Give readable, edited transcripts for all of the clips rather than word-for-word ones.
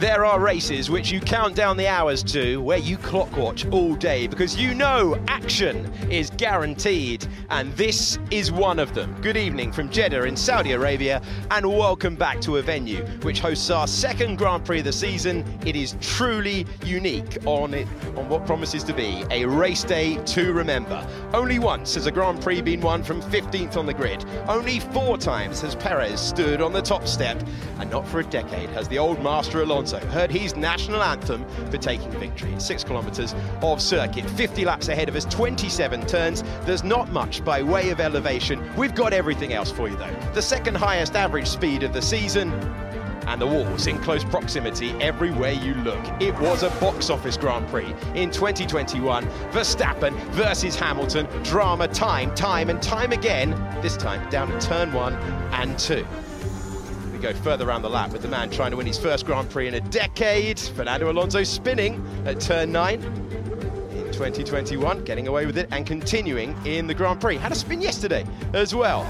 There are races which you count down the hours to, where you clock watch all day, because you know action is guaranteed, and this is one of them. Good evening from Jeddah in Saudi Arabia, and welcome back to a venue which hosts our second Grand Prix of the season. It is truly unique on what promises to be a race day to remember. Only once has a Grand Prix been won from 15th on the grid. Only 4 times has Perez stood on the top step, and not for a decade has the old master Alonso heard his national anthem for taking victory. 6 kilometres of circuit, 50 laps ahead of us, 27 turns. There's not much by way of elevation. We've got everything else for you though. The second highest average speed of the season, and the walls in close proximity everywhere you look. It was a box office Grand Prix in 2021. Verstappen versus Hamilton. Drama time and time again, this time down at turn 1 and 2. We go further around the lap with the man trying to win his first Grand Prix in a decade. Fernando Alonso spinning at turn 9 in 2021, getting away with it and continuing in the Grand Prix. Had a spin yesterday as well.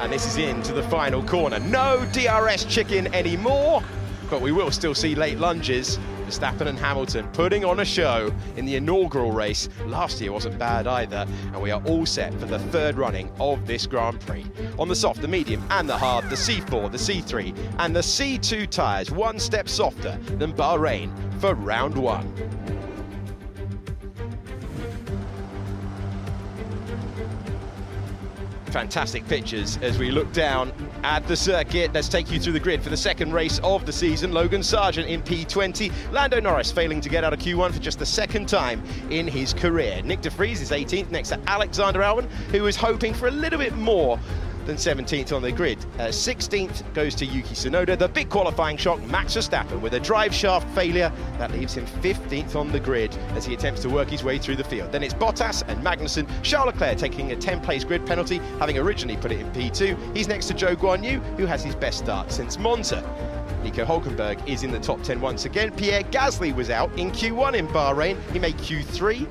And this is into the final corner. No DRS chicken anymore, but we will still see late lunges. Verstappen and Hamilton putting on a show in the inaugural race. Last year wasn't bad either, and we are all set for the third running of this Grand Prix. On the soft, the medium and the hard, the C4, the C3 and the C2 tyres, one step softer than Bahrain for round 1. Fantastic pictures as we look down at the circuit. Let's take you through the grid for the second race of the season. Logan Sargent in P20. Lando Norris failing to get out of Q1 for just the second time in his career. Nick de Vries is 18th next to Alexander Albon, who is hoping for a little bit more than 17th on the grid. 16th goes to Yuki Tsunoda. The big qualifying shock, Max Verstappen with a drive shaft failure. That leaves him 15th on the grid as he attempts to work his way through the field. Then it's Bottas and Magnussen. Charles Leclerc taking a 10-place grid penalty, having originally put it in P2. He's next to Zhou Guanyu, who has his best start since Monza. Nico Hülkenberg is in the top 10 once again. Pierre Gasly was out in Q1 in Bahrain. He made Q3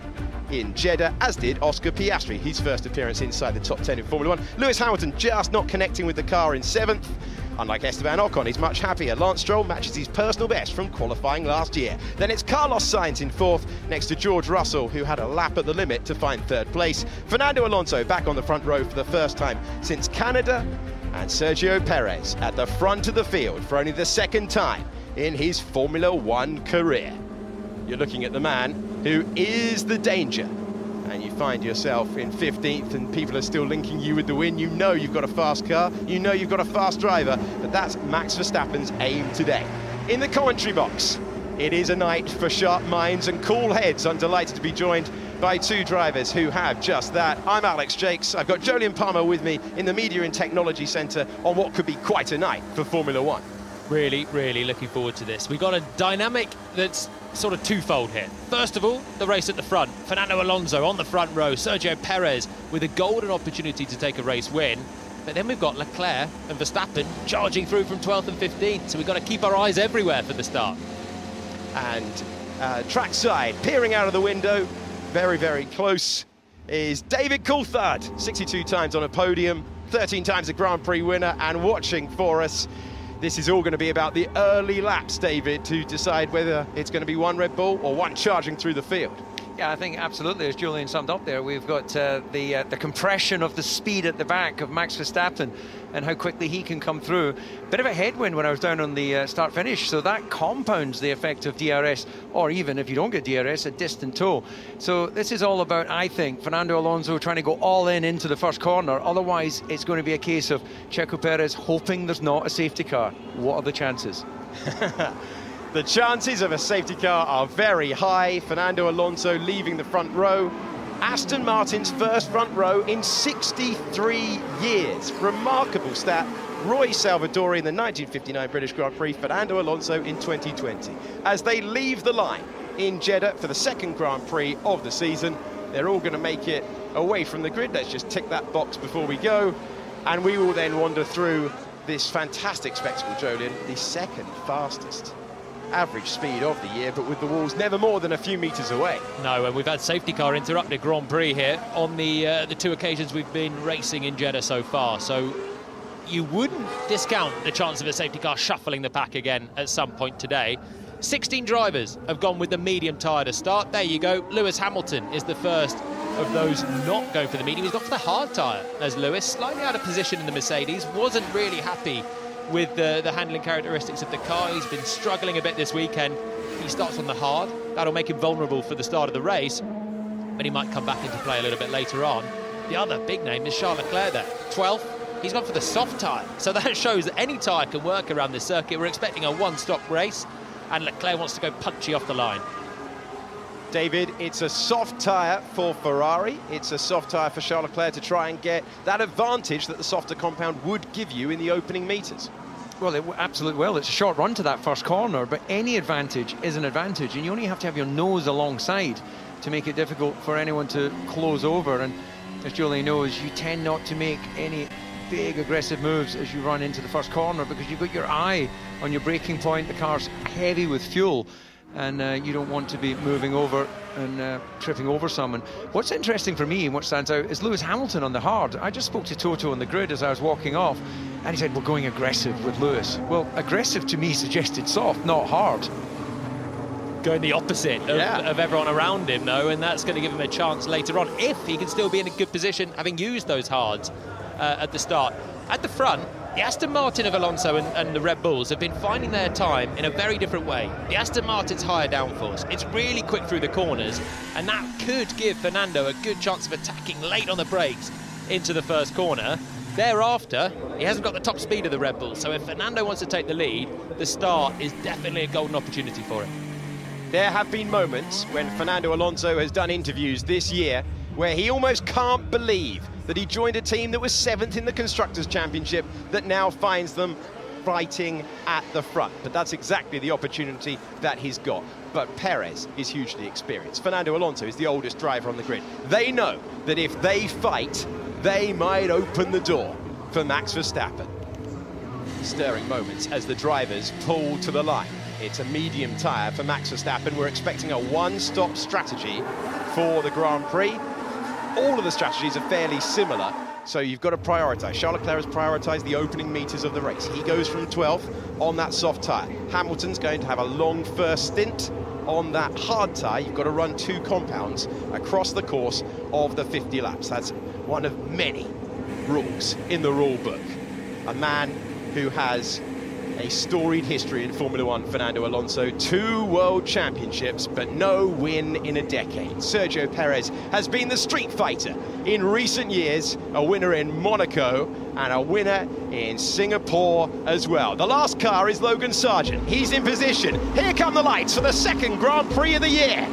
in Jeddah, as did Oscar Piastri, his first appearance inside the top 10 in Formula 1. Lewis Hamilton just not connecting with the car in 7th. Unlike Esteban Ocon, he's much happier. Lance Stroll matches his personal best from qualifying last year. Then it's Carlos Sainz in 4th, next to George Russell, who had a lap at the limit to find 3rd place. Fernando Alonso back on the front row for the first time since Canada, and Sergio Perez at the front of the field for only the 2nd time in his Formula 1 career. You're looking at the man who is the danger, and you find yourself in 15th and people are still linking you with the win. You know you've got a fast car, you know you've got a fast driver, but that's Max Verstappen's aim today. In the commentary box, it is a night for sharp minds and cool heads. I'm delighted to be joined by 2 drivers who have just that. I'm Alex Jacques. I've got Jolyon Palmer with me in the Media and Technology Centre on what could be quite a night for Formula 1. Really, really looking forward to this. We've got a dynamic that's sort of twofold here. First of all, the race at the front. Fernando Alonso on the front row, Sergio Perez with a golden opportunity to take a race win. But then we've got Leclerc and Verstappen charging through from 12th and 15th, so we've got to keep our eyes everywhere for the start. And trackside, peering out of the window, very, very close, is David Coulthard, 62 times on a podium, 13 times a Grand Prix winner, and watching for us. This is all going to be about the early laps, David, to decide whether it's going to be one Red Bull or one charging through the field. Yeah, I think absolutely, as Julian summed up there, we've got the compression of the speed at the back of Max Verstappen and how quickly he can come through. Bit of a headwind when I was down on the start-finish, so that compounds the effect of DRS, or even if you don't get DRS, a distant tow. So this is all about, I think, Fernando Alonso trying to go all in into the first corner. Otherwise, it's going to be a case of Checo Perez hoping there's not a safety car. What are the chances? The chances of a safety car are very high. Fernando Alonso leaving the front row. Aston Martin's first front row in 63 years. Remarkable stat. Roy Salvadori in the 1959 British Grand Prix, Fernando Alonso in 2020. As they leave the line in Jeddah for the second Grand Prix of the season, they're all going to make it away from the grid. Let's just tick that box before we go. And we will then wander through this fantastic spectacle, Jolyon, the second fastest average speed of the year, but with the walls never more than a few metres away. No, and we've had safety car interrupted Grand Prix here on the 2 occasions we've been racing in Jeddah so far. So you wouldn't discount the chance of a safety car shuffling the pack again at some point today. 16 drivers have gone with the medium tyre to start. There you go. Lewis Hamilton is the first of those not going for the medium. He's gone for the hard tyre as Lewis, slightly out of position in the Mercedes, wasn't really happy with the handling characteristics of the car. He's been struggling a bit this weekend. He starts on the hard. That'll make him vulnerable for the start of the race, but he might come back into play a little bit later on. The other big name is Charles Leclerc there, 12th. He's gone for the soft tyre, so that shows that any tyre can work around this circuit. We're expecting a one-stop race, and Leclerc wants to go punchy off the line. David, it's a soft tyre for Ferrari. It's a soft tyre for Charles Leclerc to try and get that advantage that the softer compound would give you in the opening metres. Well, it absolutely will. It's a short run to that first corner, but any advantage is an advantage, and you only have to have your nose alongside to make it difficult for anyone to close over. And as Jolyon knows, you tend not to make any big aggressive moves as you run into the first corner because you've got your eye on your braking point. The car's heavy with fuel, and you don't want to be moving over and tripping over someone. What's interesting for me and what stands out is Lewis Hamilton on the hard. I just spoke to Toto on the grid as I was walking off, and he said, we're going aggressive with Lewis. Well, aggressive to me suggested soft, not hard. Going the opposite of everyone around him, though, and that's going to give him a chance later on, if he can still be in a good position, having used those hards at the start. At the front, the Aston Martin of Alonso and the Red Bulls have been finding their time in a very different way. The Aston Martin's higher downforce. It's really quick through the corners, and that could give Fernando a good chance of attacking late on the brakes into the first corner. Thereafter, he hasn't got the top speed of the Red Bulls, so if Fernando wants to take the lead, the start is definitely a golden opportunity for him. There have been moments when Fernando Alonso has done interviews this year where he almost can't believe that he joined a team that was 7th in the Constructors' Championship that now finds them fighting at the front. But that's exactly the opportunity that he's got. But Perez is hugely experienced. Fernando Alonso is the oldest driver on the grid. They know that if they fight, they might open the door for Max Verstappen. Stirring moments as the drivers pull to the line. It's a medium tyre for Max Verstappen. We're expecting a one-stop strategy for the Grand Prix. All of the strategies are fairly similar, so you've got to prioritise. Charles Leclerc has prioritised the opening metres of the race. He goes from 12th on that soft tyre. Hamilton's going to have a long first stint on that hard tyre. You've got to run 2 compounds across the course of the 50 laps. That's one of many rules in the rule book. A man who has a storied history in Formula One, Fernando Alonso, 2 world championships, but no win in a decade. Sergio Perez has been the street fighter in recent years, a winner in Monaco and a winner in Singapore as well. The last car is Logan Sargeant. He's in position. Here come the lights for the 2nd Grand Prix of the year.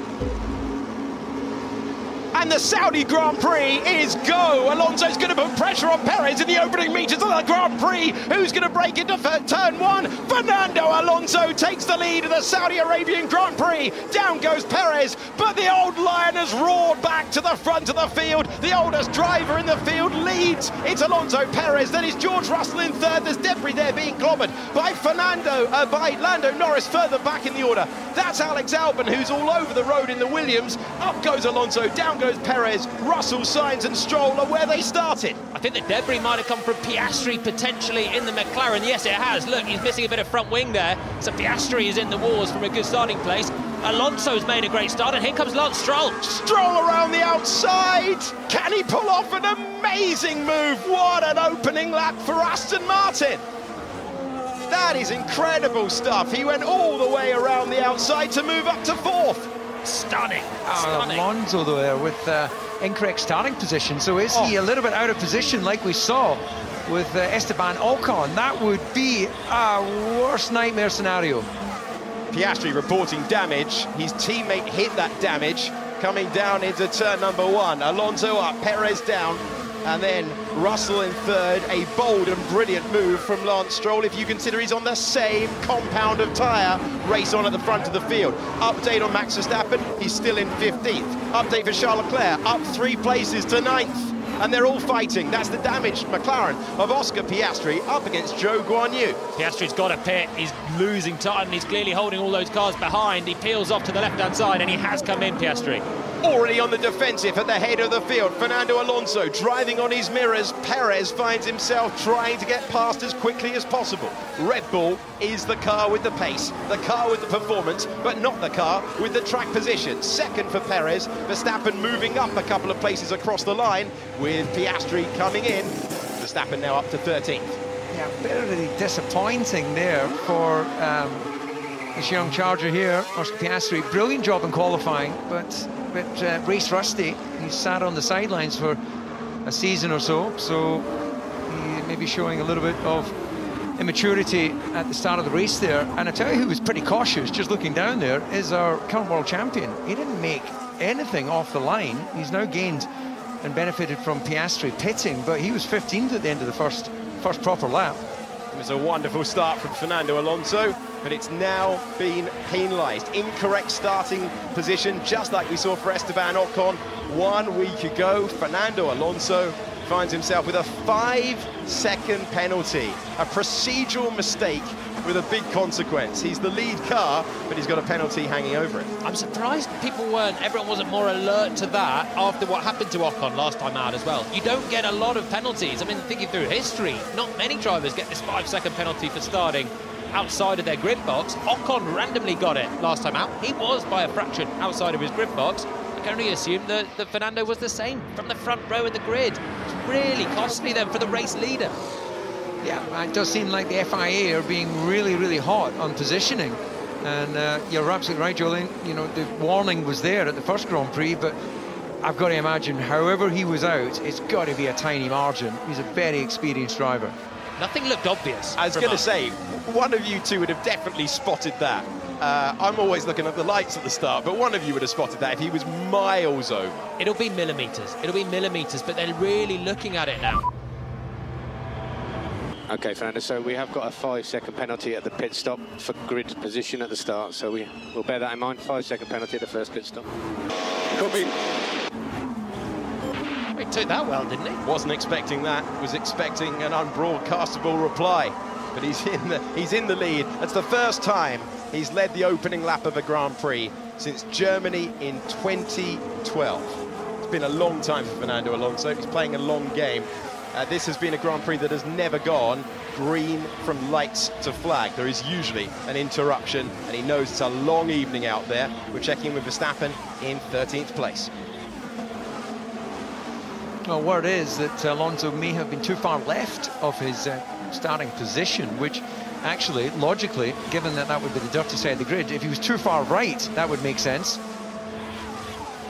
And the Saudi Grand Prix is go. Alonso's going to put pressure on Perez in the opening metres of the Grand Prix. Who's going to break into turn 1? Fernando Alonso takes the lead of the Saudi Arabian Grand Prix. Down goes Perez, but the old lion has roared back to the front of the field. The oldest driver in the field leads. It's Alonso, Perez, then it's George Russell in 3rd. There's debris there being clobbered by Lando Norris further back in the order. That's Alex Albon, who's all over the road in the Williams. Up goes Alonso, down goes Perez. Russell, Sainz and Stroll are where they started. I think the debris might have come from Piastri potentially in the McLaren. Yes, it has. Look, he's missing a bit of front wing there. So Piastri is in the wars from a good starting place. Alonso's made a great start, and here comes Lance Stroll. Stroll around the outside. Can he pull off an amazing move? What an opening lap for Aston Martin. That is incredible stuff. He went all the way around the outside to move up to 4th. Stunning. Stunning. Alonso there with incorrect starting position. So is he a little bit out of position like we saw with Esteban Ocon? That would be a worst nightmare scenario. Piastri reporting damage. His teammate hit that damage coming down into turn number 1. Alonso up, Perez down, and then Russell in 3rd. A bold and brilliant move from Lance Stroll, if you consider he's on the same compound of tyre. Race on at the front of the field. Update on Max Verstappen, he's still in 15th. Update for Charles Leclerc, up 3 places to 9th. And they're all fighting. That's the damaged McLaren of Oscar Piastri up against Zhou Guanyu. Piastri's got a pit. He's losing time. He's clearly holding all those cars behind. He peels off to the left-hand side, and he has come in, Piastri. already on the defensive at the head of the field. Fernando Alonso driving on his mirrors. Perez finds himself trying to get past as quickly as possible. Red Bull is the car with the pace, the car with the performance, but not the car with the track position. Second for Perez, Verstappen moving up a couple of places across the line, with Piastri coming in. Verstappen now up to 13th. Yeah, bitterly disappointing there for this young charger here, Oscar Piastri. Brilliant job in qualifying, but race rusty. He's sat on the sidelines for a season or so, so he may be showing a little bit of immaturity at the start of the race there. And I tell you who was pretty cautious, just looking down there, is our current world champion. He didn't make anything off the line. He's now gained and benefited from Piastri pitting, but he was 15th at the end of the first proper lap. It was a wonderful start from Fernando Alonso, but it's now been penalised. Incorrect starting position, just like we saw for Esteban Ocon 1 week ago. Fernando Alonso finds himself with a 5-second penalty, a procedural mistake with a big consequence. He's the lead car, but he's got a penalty hanging over it. I'm surprised everyone wasn't more alert to that after what happened to Ocon last time out as well. You don't get a lot of penalties. I mean, thinking through history, not many drivers get this 5-second penalty for starting outside of their grid box. Ocon randomly got it last time out. He was by a fraction outside of his grid box. I can only assume that Fernando was the same from the front row of the grid. It's really costly then for the race leader. Yeah, it does seem like the FIA are being really, really hot on positioning. And you're absolutely right, Jolyon. You know, the warning was there at the first Grand Prix, but I've got to imagine, however he was out, it's got to be a tiny margin. He's a very experienced driver. Nothing looked obvious. I was going to say, one of you two would have definitely spotted that. I'm always looking at the lights at the start, but one of you would have spotted that if he was miles over. It'll be millimetres. It'll be millimetres, but they're really looking at it now. Okay, Fernando, so we have got a 5-second penalty at the pit stop for grid position at the start, so we'll bear that in mind. 5-second penalty at the first pit stop. Copy. He took that well, didn't he? Wasn't expecting that. Was expecting an unbroadcastable reply. But he's in the lead. That's the first time he's led the opening lap of a Grand Prix since Germany in 2012. It's been a long time for Fernando Alonso. He's playing a long game. This has been a Grand Prix that has never gone green from lights to flag. There is usually an interruption, and he knows it's a long evening out there. We're checking with Verstappen in 13th place. Well, word is that Alonso may have been too far left of his starting position, which actually, logically, given that would be the dirty side of the grid, if he was too far right, that would make sense.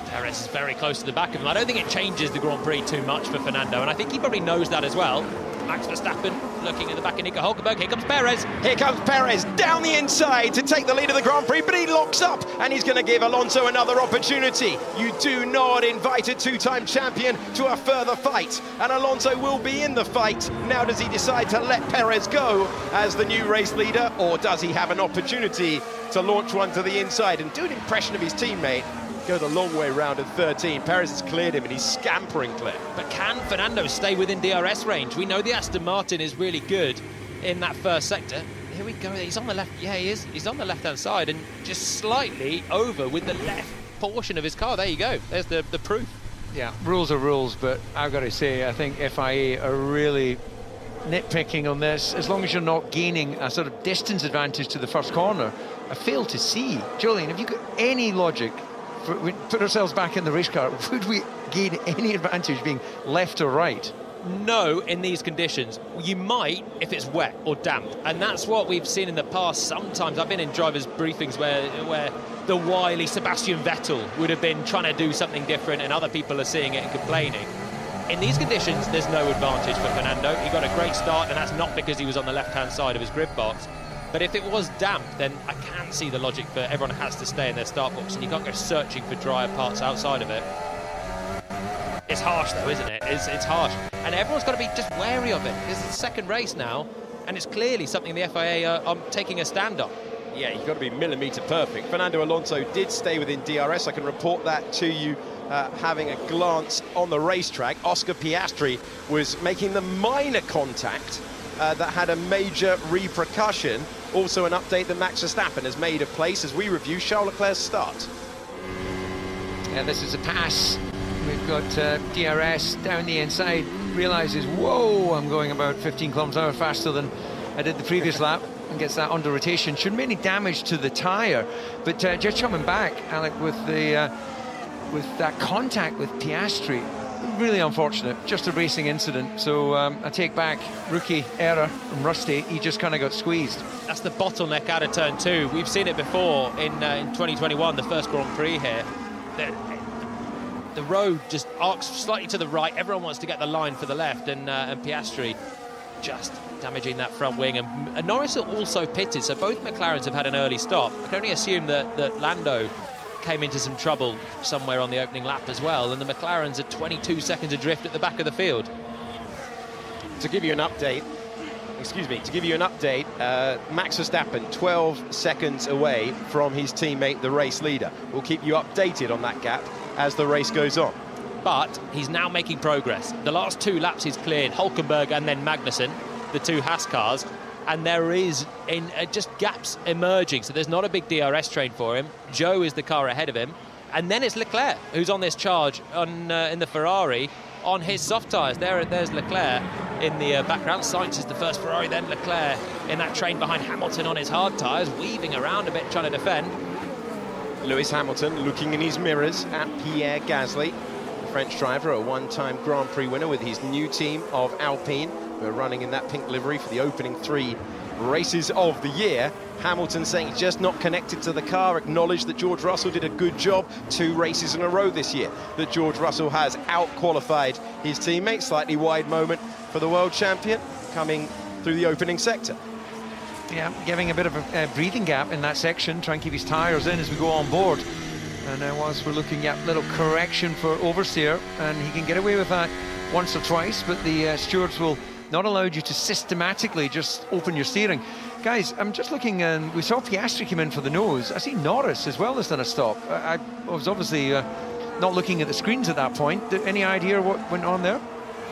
Perez is very close to the back of him. I don't think it changes the Grand Prix too much for Fernando, and I think he probably knows that as well. Max Verstappen looking at the back of Nico Hülkenberg. Here comes Perez. Here comes Perez down the inside to take the lead of the Grand Prix, but he locks up, and he's going to give Alonso another opportunity. You do not invite a two-time champion to a further fight, and Alonso will be in the fight. Now does he decide to let Perez go as the new race leader, or does he have an opportunity to launch one to the inside and do an impression of his teammate? Go the long way round at 13. Perez has cleared him and he's scampering clear. But can Fernando stay within DRS range? We know the Aston Martin is really good in that first sector. Here we go. He's on the left. Yeah, he is. He's on the left-hand side and just slightly over with the left portion of his car. There you go. There's the proof. Yeah, rules are rules, but I've got to say, I think FIA are really nitpicking on this. As long as you're not gaining a sort of distance advantage to the first corner, I fail to see. Jolyon, have you got any logic? We put ourselves back in the race car, would we gain any advantage being left or right? No, in these conditions. You might if it's wet or damp, and that's what we've seen in the past. Sometimes I've been in drivers' briefings where the wily Sebastian Vettel would have been trying to do something different, and other people are seeing it and complaining. In these conditions, there's no advantage for Fernando. He got a great start, and that's not because he was on the left-hand side of his grid box. But if it was damp, then I can see the logic for everyone has to stay in their start box, and you can't go searching for drier parts outside of it. It's harsh, though, isn't it? It's harsh. And everyone's got to be just wary of it. This is the second race now, and it's clearly something the FIA are taking a stand on. Yeah, you've got to be millimetre perfect. Fernando Alonso did stay within DRS. I can report that to you having a glance on the racetrack. Oscar Piastri was making the minor contact that had a major repercussion. Also an update that Max Verstappen has made of place as we review Charles Leclerc's start. This is a pass. We've got DRS down the inside, realises, whoa, I'm going about 15 kilometers an hour faster than I did the previous lap, and gets that under rotation. Shouldn't make any damage to the tyre, but just coming back, Alec, with that contact with Piastri, really unfortunate, just a racing incident. So I take back rookie error from Rusty. He just kind of got squeezed. That's the bottleneck out of turn 2. We've seen it before in 2021, the first Grand Prix here. The road just arcs slightly to the right. Everyone wants to get the line for the left, and Piastri just damaging that front wing. And Norris also pitted, so both McLarens have had an early stop. I can only assume that Lando came into some trouble somewhere on the opening lap as well, and the McLarens are 22 seconds adrift at the back of the field. To give you an update, Max Verstappen 12 seconds away from his teammate, the race leader. We'll keep you updated on that gap as the race goes on. But he's now making progress. The last 2 laps he's cleared Hülkenberg and then Magnussen, the 2 Haas cars, and there is just gaps emerging, so there's not a big DRS train for him. Joe is the car ahead of him, and then it's Leclerc who's on this charge in the Ferrari on his soft tyres. There's Leclerc in the background. Sainz is the first Ferrari, then Leclerc in that train behind Hamilton on his hard tyres, weaving around a bit trying to defend. Lewis Hamilton looking in his mirrors at Pierre Gasly, the French driver, a one-time Grand Prix winner with his new team of Alpine, who are running in that pink livery for the opening 3 races of the year. Hamilton saying he's just not connected to the car, acknowledged that George Russell did a good job 2 races in a row this year, that George Russell has out-qualified his teammate. Slightly wide moment for the world champion coming through the opening sector. Yeah, giving a bit of a breathing gap in that section, trying to keep his tyres in as we go on board. And whilst we're looking at little correction for oversteer, and he can get away with that once or twice, but the stewards will not allow you to systematically just open your steering. Guys, I'm just looking, and we saw Piastri come in for the nose. I see Norris as well has done a stop. I was obviously not looking at the screens at that point. Any idea what went on there?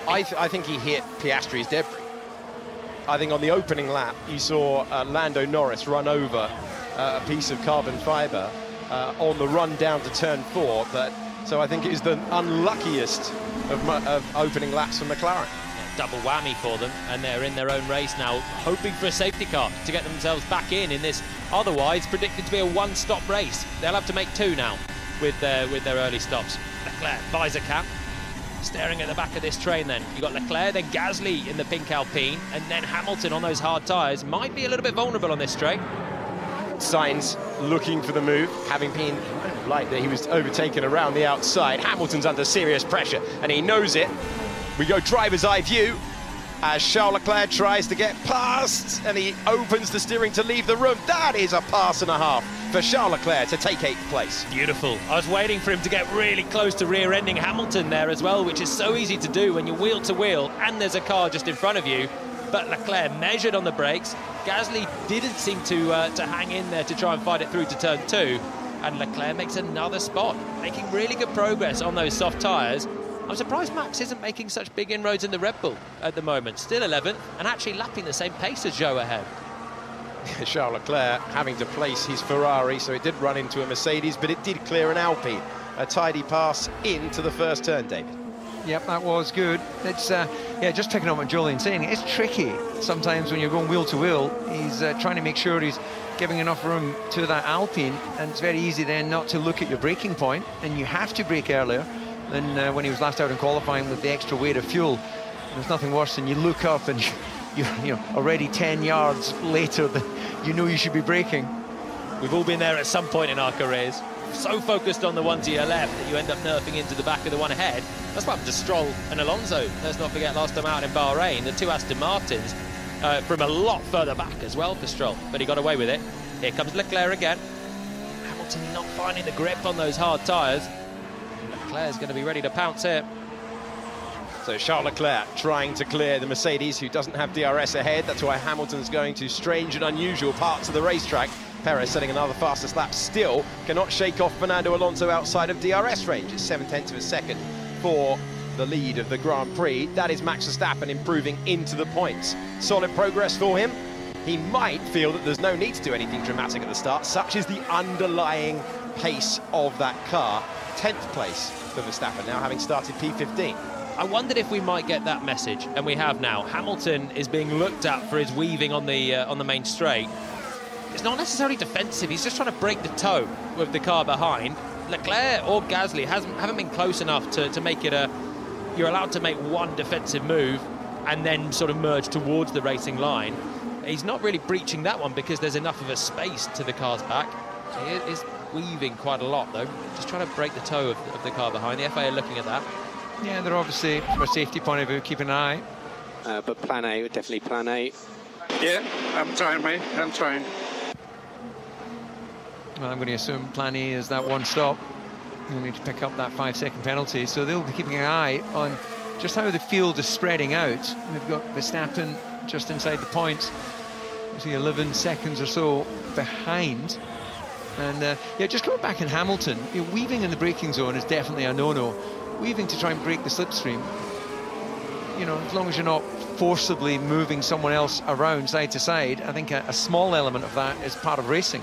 I think he hit Piastri's debris. I think on the opening lap, you saw Lando Norris run over a piece of carbon fibre on the run down to turn 4. So I think it is the unluckiest of opening laps for McLaren. Double whammy for them, and they're in their own race now, hoping for a safety car to get themselves back in this otherwise predicted to be a 1-stop race. They'll have to make 2 now with their early stops. Leclerc buys a cap, staring at the back of this train. Then you've got Leclerc, then Gasly in the pink Alpine, and then Hamilton on those hard tyres. Might be a little bit vulnerable on this straight. Sainz looking for the move, having been like that he was overtaken around the outside. Hamilton's under serious pressure, and he knows it. We go driver's eye view as Charles Leclerc tries to get past, and he opens the steering to leave the room. That is a pass and a half for Charles Leclerc to take 8th place. Beautiful. I was waiting for him to get really close to rear-ending Hamilton there as well, which is so easy to do when you're wheel to wheel and there's a car just in front of you. But Leclerc measured on the brakes. Gasly didn't seem to hang in there to try and fight it through to turn 2. And Leclerc makes another spot, making really good progress on those soft tyres. I'm surprised Max isn't making such big inroads in the Red Bull at the moment. Still 11th and actually lapping the same pace as Joe ahead. Charles Leclerc having to place his Ferrari, so it did run into a Mercedes, but it did clear an Alpine. A tidy pass into the first turn, David. Yep, that was good. It's yeah, just picking up what Jolion's saying. It's tricky sometimes when you're going wheel to wheel. He's trying to make sure he's giving enough room to that Alpine, and it's very easy then not to look at your braking point, and you have to brake earlier than when he was last out in qualifying with the extra weight of fuel. There's nothing worse than you look up and you're already 10 yards later than you know you should be braking. We've all been there at some point in our careers. So focused on the one to your left that you end up nerfing into the back of the one ahead. That's what happened to Stroll and Alonso. Let's not forget last time out in Bahrain, the 2 Aston Martins from a lot further back as well for Stroll, but he got away with it. Here comes Leclerc again. Hamilton not finding the grip on those hard tyres. Leclerc's going to be ready to pounce here. So Charles Leclerc trying to clear the Mercedes, who doesn't have DRS ahead. That's why Hamilton's going to strange and unusual parts of the racetrack. Perez setting another fastest lap, still cannot shake off Fernando Alonso outside of DRS range. It's 7/10 of a second for the lead of the Grand Prix. That is Max Verstappen improving into the points. Solid progress for him. He might feel that there's no need to do anything dramatic at the start. Such is the underlying pace of that car. 10th place for Verstappen, now having started P15. I wondered if we might get that message, and we have now. Hamilton is being looked at for his weaving on the main straight. It's not necessarily defensive, he's just trying to break the toe with the car behind. Leclerc or Gasly haven't been close enough to make it you're allowed to make one defensive move and then sort of merge towards the racing line. He's not really breaching that one because there's enough of a space to the car's back. He is weaving quite a lot though, just trying to break the toe of the car behind. The FA are looking at that. Yeah, they're obviously, from a safety point of view, keeping an eye. But plan A, definitely plan A. Yeah, I'm trying, mate. I'm trying. Well, I'm going to assume plan A is that one stop. You'll need to pick up that 5-second penalty, so they'll be keeping an eye on just how the field is spreading out. We've got Verstappen just inside the points. You see 11 seconds or so behind. And yeah, just going back in Hamilton, weaving in the braking zone is definitely a no-no. Weaving to try and break the slipstream, you know, as long as you're not forcibly moving someone else around side to side, I think a small element of that is part of racing.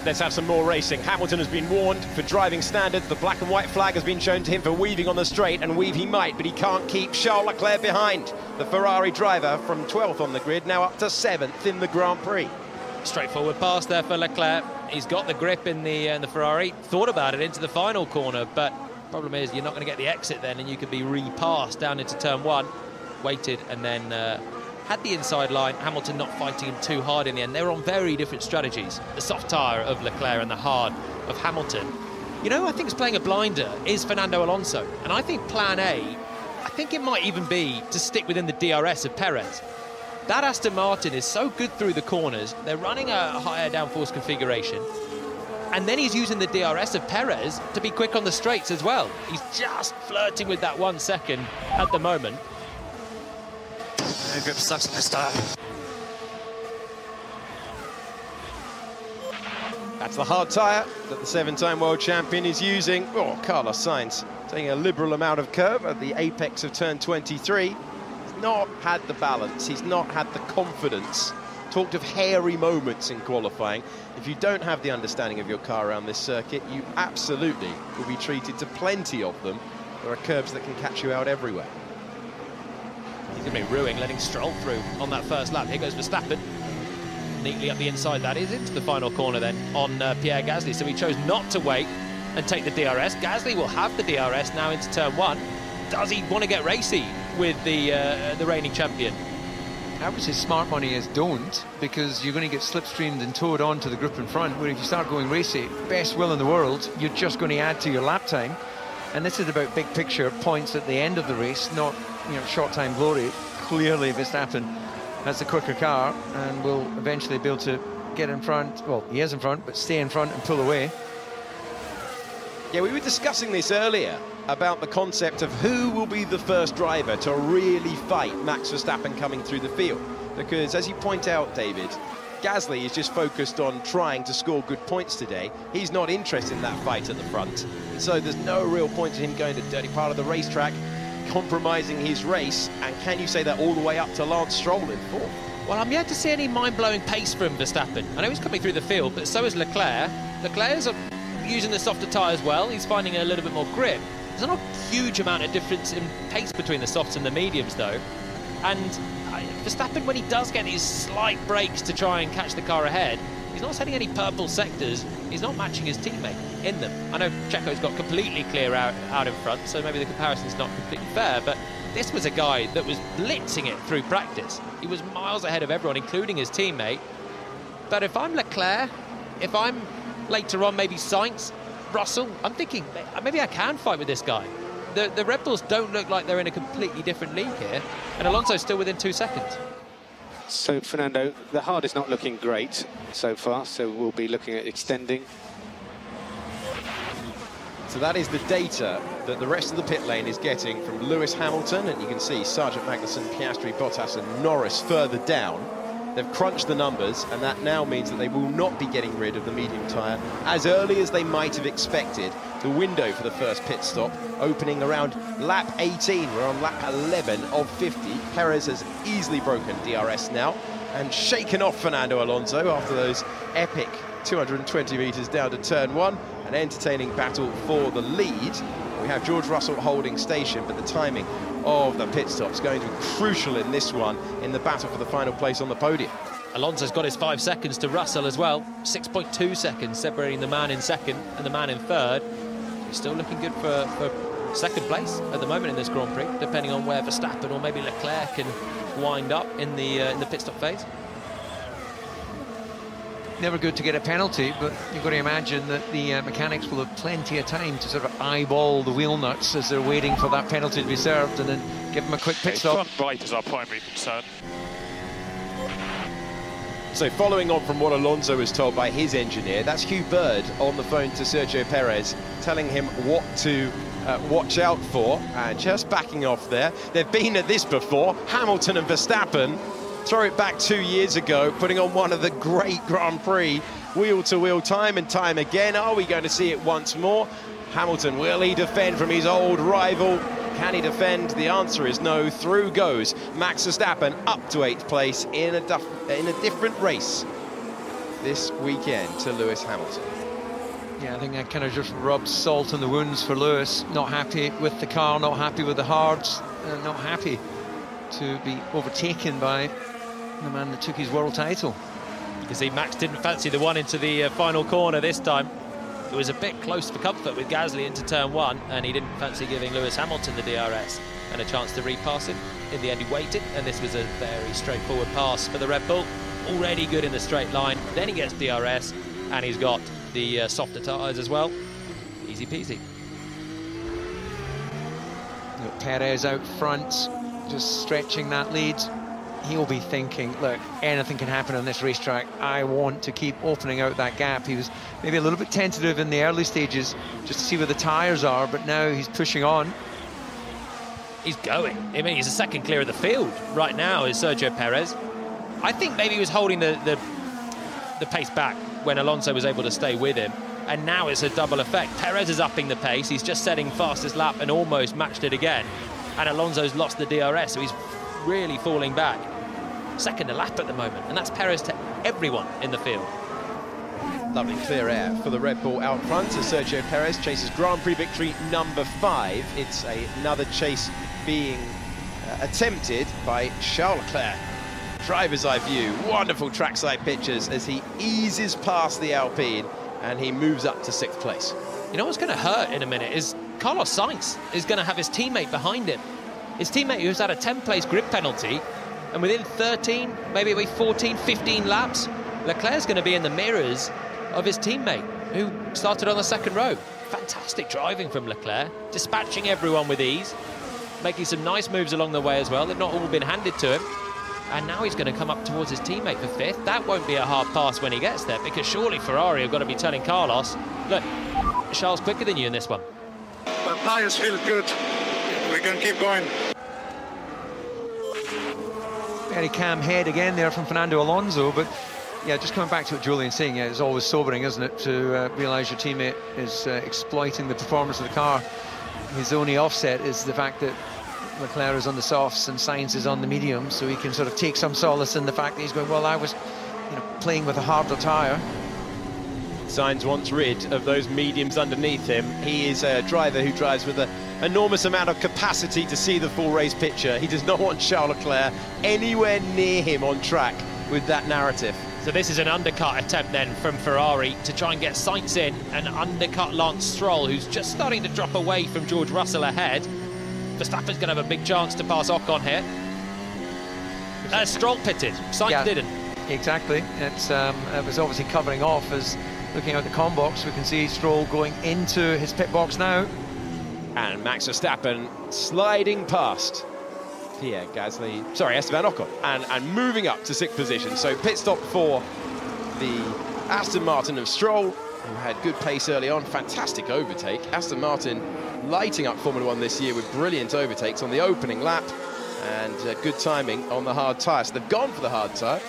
Let's have some more racing. Hamilton has been warned for driving standards. The black and white flag has been shown to him for weaving on the straight, and weave he might, but he can't keep Charles Leclerc behind. The Ferrari driver from 12th on the grid, now up to 7th in the Grand Prix. Straightforward pass there for Leclerc. He's got the grip in the Ferrari. Thought about it into the final corner, but problem is you're not going to get the exit then, and you could be repassed down into turn 1. Waited and then had the inside line. Hamilton not fighting him too hard in the end. They were on very different strategies. The soft tyre of Leclerc and the hard of Hamilton. You know, I think it's playing a blinder is Fernando Alonso, and I think plan A, I think it might even be to stick within the DRS of Perez. That Aston Martin is so good through the corners. They're running a higher downforce configuration. And then he's using the DRS of Perez to be quick on the straights as well. He's just flirting with that 1 second at the moment. Grip sucks on this tire. That's the hard tyre that the 7-time world champion is using. Oh, Carlos Sainz taking a liberal amount of curve at the apex of turn 23. He's not had the balance, he's not had the confidence. Talked of hairy moments in qualifying. If you don't have the understanding of your car around this circuit, you absolutely will be treated to plenty of them. There are curbs that can catch you out everywhere. He's going to be ruining, letting Stroll through on that first lap. Here goes Verstappen. Neatly up the inside, that is, into the final corner then on Pierre Gasly. So he chose not to wait and take the DRS. Gasly will have the DRS now into turn 1. Does he want to get racy with the reigning champion? I would say smart money is don't, because you're going to get slipstreamed and towed on to the group in front, where if you start going racy, best will in the world, you're just going to add to your lap time. And this is about big picture points at the end of the race, not, you know, short time glory. Clearly Verstappen has the quicker car and will eventually be able to get in front. Well, he is in front, but stay in front and pull away. Yeah, we were discussing this earlier about the concept of who will be the first driver to really fight Max Verstappen coming through the field. Because, as you point out, David, Gasly is just focused on trying to score good points today. He's not interested in that fight at the front. And so there's no real point in him going to the dirty part of the racetrack, compromising his race. And can you say that all the way up to Lance Stroll in 4th? Well, I'm yet to see any mind-blowing pace from Verstappen. I know he's coming through the field, but so is Leclerc. Leclerc's using the softer tyre as well. He's finding a little bit more grip. There's not a huge amount of difference in pace between the softs and the mediums, though. And Verstappen, when he does get these slight breaks to try and catch the car ahead, he's not setting any purple sectors. He's not matching his teammate in them. I know Checo's got completely clear out in front, so maybe the comparison's not completely fair, but this was a guy that was blitzing it through practice. He was miles ahead of everyone, including his teammate. But if I'm Leclerc, if I'm later on maybe Sainz, Russell, I'm thinking maybe I can fight with this guy. The Red Bulls don't look like they're in a completely different league here, and Alonso's still within 2 seconds. So, Fernando, the hard is not looking great so far, so we'll be looking at extending. So that is the data that the rest of the pit lane is getting from Lewis Hamilton, and you can see Sargent Magnussen, Piastri, Bottas and Norris further down. They've crunched the numbers, and that now means that they will not be getting rid of the medium tyre as early as they might have expected. The window for the first pit stop opening around lap 18. We're on lap 11 of 50. Perez has easily broken DRS now and shaken off Fernando Alonso after those epic 220 metres down to turn 1. an entertaining battle for the lead. We have George Russell holding station, but the timing of the pit stop is going to be crucial in this one, in the battle for the final place on the podium. Alonso's got his 5 seconds to Russell as well. 6.2 seconds separating the man in second and the man in third. He's still looking good for second place at the moment in this Grand Prix, depending on where Verstappen or maybe Leclerc can wind up in the pit stop phase. Never good to get a penalty, but you've got to imagine that the mechanics will have plenty of time to sort of eyeball the wheel nuts as they're waiting for that penalty to be served, and then give them a quick pit stop. Front right is our primary concern. So following on from what Alonso was told by his engineer, that's Hugh Bird on the phone to Sergio Perez, telling him what to watch out for, and just backing off there. They've been at this before, Hamilton and Verstappen. Throw it back 2 years ago, putting on one of the great Grand Prix, wheel-to-wheel, time and time again. Are we going to see it once more? Hamilton, will he defend from his old rival? Can he defend? The answer is no. Through goes Max Verstappen, up to 8th place in a different race this weekend to Lewis Hamilton. Yeah, I think that kind of just rubs salt in the wounds for Lewis. Not happy with the car, not happy with the hards, not happy to be overtaken by the man that took his world title. You can see Max didn't fancy the one into the final corner this time. It was a bit close for comfort with Gasly into turn 1, and he didn't fancy giving Lewis Hamilton the DRS and a chance to repass him. In the end, he waited, and this was a very straightforward pass for the Red Bull. Already good in the straight line. Then he gets DRS, and he's got the softer tyres as well. Easy peasy. Perez out front, just stretching that lead. He'll be thinking, look, anything can happen on this racetrack. I want to keep opening out that gap. He was maybe a little bit tentative in the early stages just to see where the tyres are, but now he's pushing on. He's going. I mean, he's a second clear of the field right now is Sergio Perez. I think maybe he was holding the pace back when Alonso was able to stay with him, and now it's a double effect. Perez is upping the pace. He's just setting fastest lap and almost matched it again, and Alonso's lost the DRS, so he's really falling back. Second a lap at the moment, and that's Perez to everyone in the field. Lovely clear air for the Red Bull out front as Sergio Perez chases Grand Prix victory number 5. It's another chase being attempted by Charles Leclerc. Driver's eye view, wonderful trackside pictures as he eases past the Alpine and he moves up to 6th place. You know what's going to hurt in a minute is Carlos Sainz is going to have his teammate behind him. His teammate who's had a 10th-place grid penalty, and within 13, maybe 14, 15 laps, Leclerc's going to be in the mirrors of his teammate, who started on the second row. Fantastic driving from Leclerc, dispatching everyone with ease, making some nice moves along the way as well. They've not all been handed to him. And now he's going to come up towards his teammate for 5th. That won't be a hard pass when he gets there, because surely Ferrari have got to be telling Carlos, look, Charles quicker than you in this one. The tyres feel good. We can keep going. Very calm head again there from Fernando Alonso, but yeah, just coming back to what Julian's saying, yeah, it's always sobering, isn't it, to realise your teammate is exploiting the performance of the car. His only offset is the fact that Leclerc is on the softs and Sainz is on the mediums, so he can sort of take some solace in the fact that he's going, well, I was, playing with a harder tyre. Sainz wants rid of those mediums underneath him. He is a driver who drives with an enormous amount of capacity to see the full race picture. He does not want Charles Leclerc anywhere near him on track with that narrative. So this is an undercut attempt then from Ferrari to try and get Sainz in and undercut Lance Stroll, who's just starting to drop away from George Russell ahead. Verstappen's going to have a big chance to pass Ocon here. Stroll pitted, Sainz didn't. Exactly. It was obviously covering off. As looking out the com box, we can see Stroll going into his pit box now. And Max Verstappen sliding past Esteban Ocon, and moving up to 6th position. So pit stop for the Aston Martin of Stroll, who had good pace early on, fantastic overtake. Aston Martin lighting up Formula 1 this year with brilliant overtakes on the opening lap, and good timing on the hard tyre. So they've gone for the hard tyre,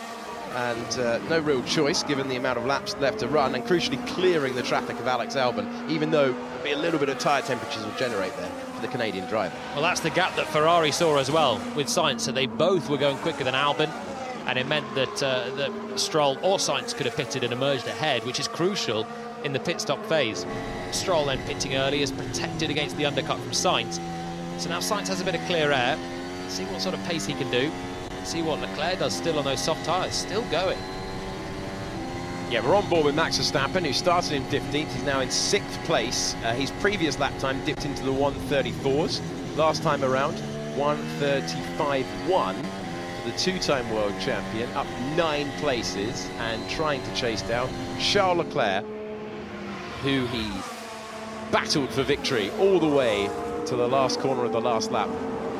and no real choice given the amount of laps left to run, and crucially clearing the traffic of Alex Albon, even though there'll be a little bit of tyre temperatures will generate there for the Canadian driver. Well, that's the gap that Ferrari saw as well with Sainz, so they both were going quicker than Albon, and it meant that Stroll or Sainz could have pitted and emerged ahead, which is crucial in the pit stop phase. Stroll then pitting early is protected against the undercut from Sainz. So now Sainz has a bit of clear air. See what sort of pace he can do. See what Leclerc does still on those soft tyres. Still going. Yeah, we're on board with Max Verstappen, who started in 15th. He's now in 6th place. His previous lap time dipped into the 1:34s. Last time around, 1:35.1 for the two-time world champion, up 9 places and trying to chase down Charles Leclerc, who he battled for victory all the way to the last corner of the last lap.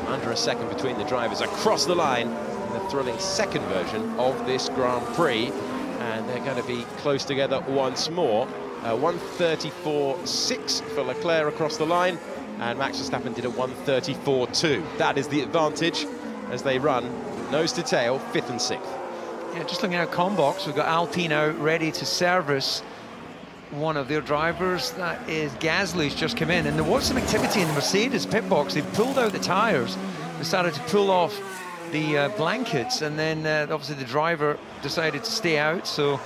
Under a second between the drivers across the line in the thrilling second version of this Grand Prix. And they're going to be close together once more. 1:34.6 for Leclerc across the line, and Max Verstappen did a 1:34.2. That is the advantage as they run nose to tail, 5th and 6th. Yeah, just looking at Combox, we've got Alpine out ready to service one of their drivers. That is Gasly's just come in, and there was some activity in the Mercedes pit box. They pulled out the tyres, they started to pull off the blankets, and then obviously the driver decided to stay out, so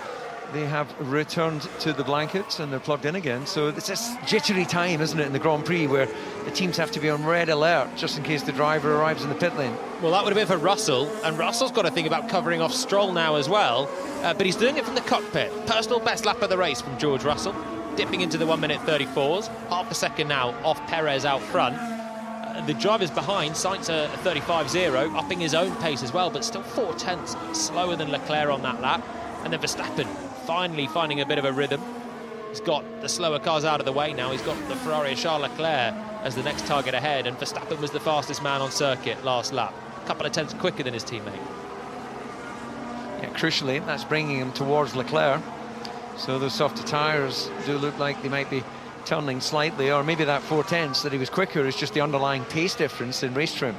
they have returned to the blankets and they're plugged in again. So it's this jittery time, isn't it, in the Grand Prix, where the teams have to be on red alert just in case the driver arrives in the pit lane. Well, that would have been for Russell, and Russell's got to think about covering off Stroll now as well, but he's doing it from the cockpit. Personal best lap of the race from George Russell, dipping into the 1:34s, half a second now off Perez out front. The drivers behind, Sainz a 35.0, upping his own pace as well, but still 4/10 slower than Leclerc on that lap. And then Verstappen finally finding a bit of a rhythm. He's got the slower cars out of the way now. He's got the Ferrari of Charles Leclerc as the next target ahead, and Verstappen was the fastest man on circuit last lap. A couple of tenths quicker than his teammate. Yeah, crucially, that's bringing him towards Leclerc. So those softer tyres do look like they might be turning slightly, or maybe that 4/10 that he was quicker is just the underlying pace difference in race trim.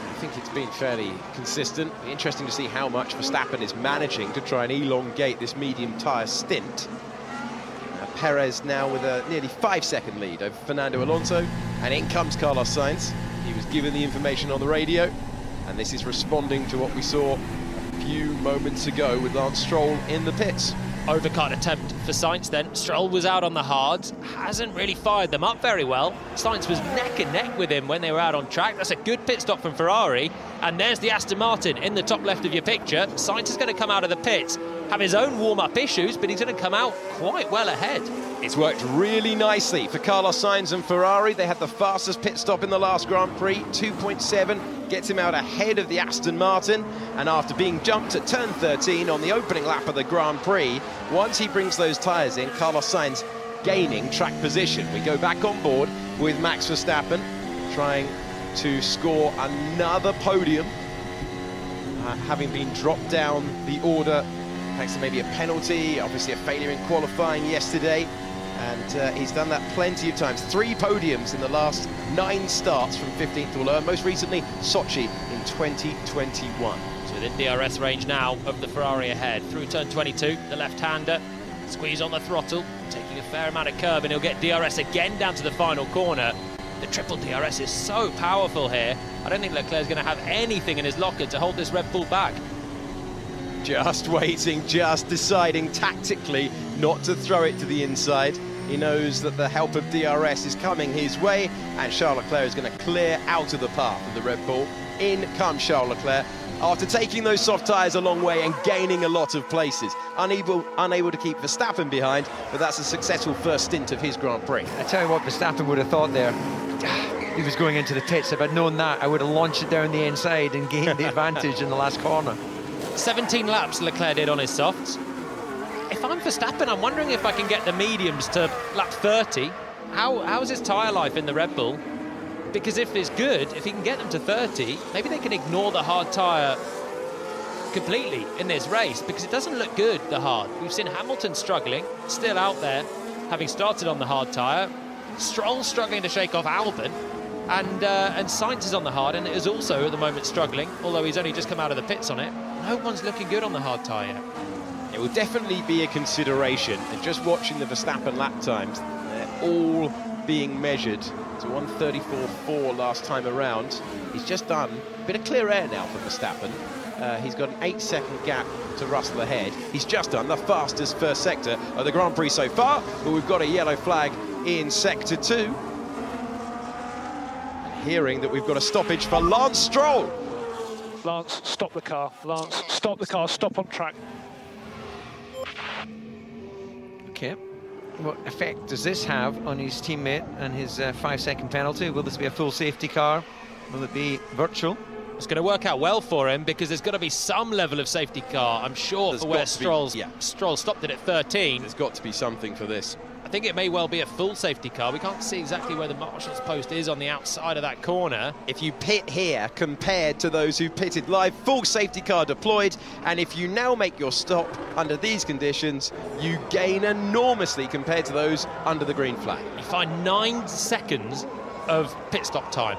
I think it's been fairly consistent. Interesting to see how much Verstappen is managing to try and elongate this medium tyre stint. Perez now with a nearly 5-second lead over Fernando Alonso, and in comes Carlos Sainz. He was given the information on the radio, and this is responding to what we saw a few moments ago with Lance Stroll in the pits. Overcut attempt for Sainz then. Stroll was out on the hards, hasn't really fired them up very well. Sainz was neck and neck with him when they were out on track. That's a good pit stop from Ferrari. And there's the Aston Martin in the top left of your picture. Sainz is going to come out of the pits, have his own warm-up issues, but he's going to come out quite well ahead. It's worked really nicely for Carlos Sainz and Ferrari. They had the fastest pit stop in the last Grand Prix, 2.7, gets him out ahead of the Aston Martin. And after being jumped at turn 13 on the opening lap of the Grand Prix, once he brings those tyres in, Carlos Sainz gaining track position. We go back on board with Max Verstappen, trying to score another podium, having been dropped down the order thanks to maybe a penalty, obviously a failure in qualifying yesterday. And he's done that plenty of times. 3 podiums in the last 9 starts from 15th or lower, most recently Sochi in 2021. So within DRS range now of the Ferrari ahead. Through turn 22, the left-hander, squeeze on the throttle, taking a fair amount of curb, and he'll get DRS again down to the final corner. The triple DRS is so powerful here. I don't think Leclerc's going to have anything in his locker to hold this Red Bull back. Just waiting, just deciding tactically not to throw it to the inside. He knows that the help of DRS is coming his way, and Charles Leclerc is going to clear out of the path of the Red Bull. In comes Charles Leclerc after taking those soft tyres a long way and gaining a lot of places. Unable to keep Verstappen behind, but that's a successful first stint of his Grand Prix. I tell you what, Verstappen would have thought there. He was going into the pits. If I'd known that, I would have launched it down the inside and gained the advantage in the last corner. 17 laps Leclerc did on his softs. If I'm Verstappen, I'm wondering if I can get the mediums to lap 30. How's his tyre life in the Red Bull? Because if it's good, if he can get them to 30, maybe they can ignore the hard tyre completely in this race, because it doesn't look good, the hard. We've seen Hamilton struggling, still out there, having started on the hard tyre. Stroll struggling to shake off Albon, and Sainz is on the hard, and is also at the moment struggling, although he's only just come out of the pits on it. No one's looking good on the hard tyre yet. It will definitely be a consideration, and just watching the Verstappen lap times, they're all being measured So 1:34.4 last time around. He's just done a bit of clear air now for Verstappen. He's got an 8-second gap to Russell ahead. He's just done the fastest first sector of the Grand Prix so far, but we've got a yellow flag in Sector 2. And hearing that we've got a stoppage for Lance Stroll. Lance, stop the car. Lance, stop the car. Stop on track. Okay. What effect does this have on his teammate and his 5-second penalty? Will this be a full safety car? Will it be virtual? It's going to work out well for him because there's got to be some level of safety car, I'm sure, for where Stroll stopped it at 13. There's got to be something for this. I think it may well be a full safety car. We can't see exactly where the marshal's post is on the outside of that corner. If you pit here compared to those who pitted live, full safety car deployed, and if you now make your stop under these conditions, you gain enormously compared to those under the green flag. You find 9 seconds of pit stop time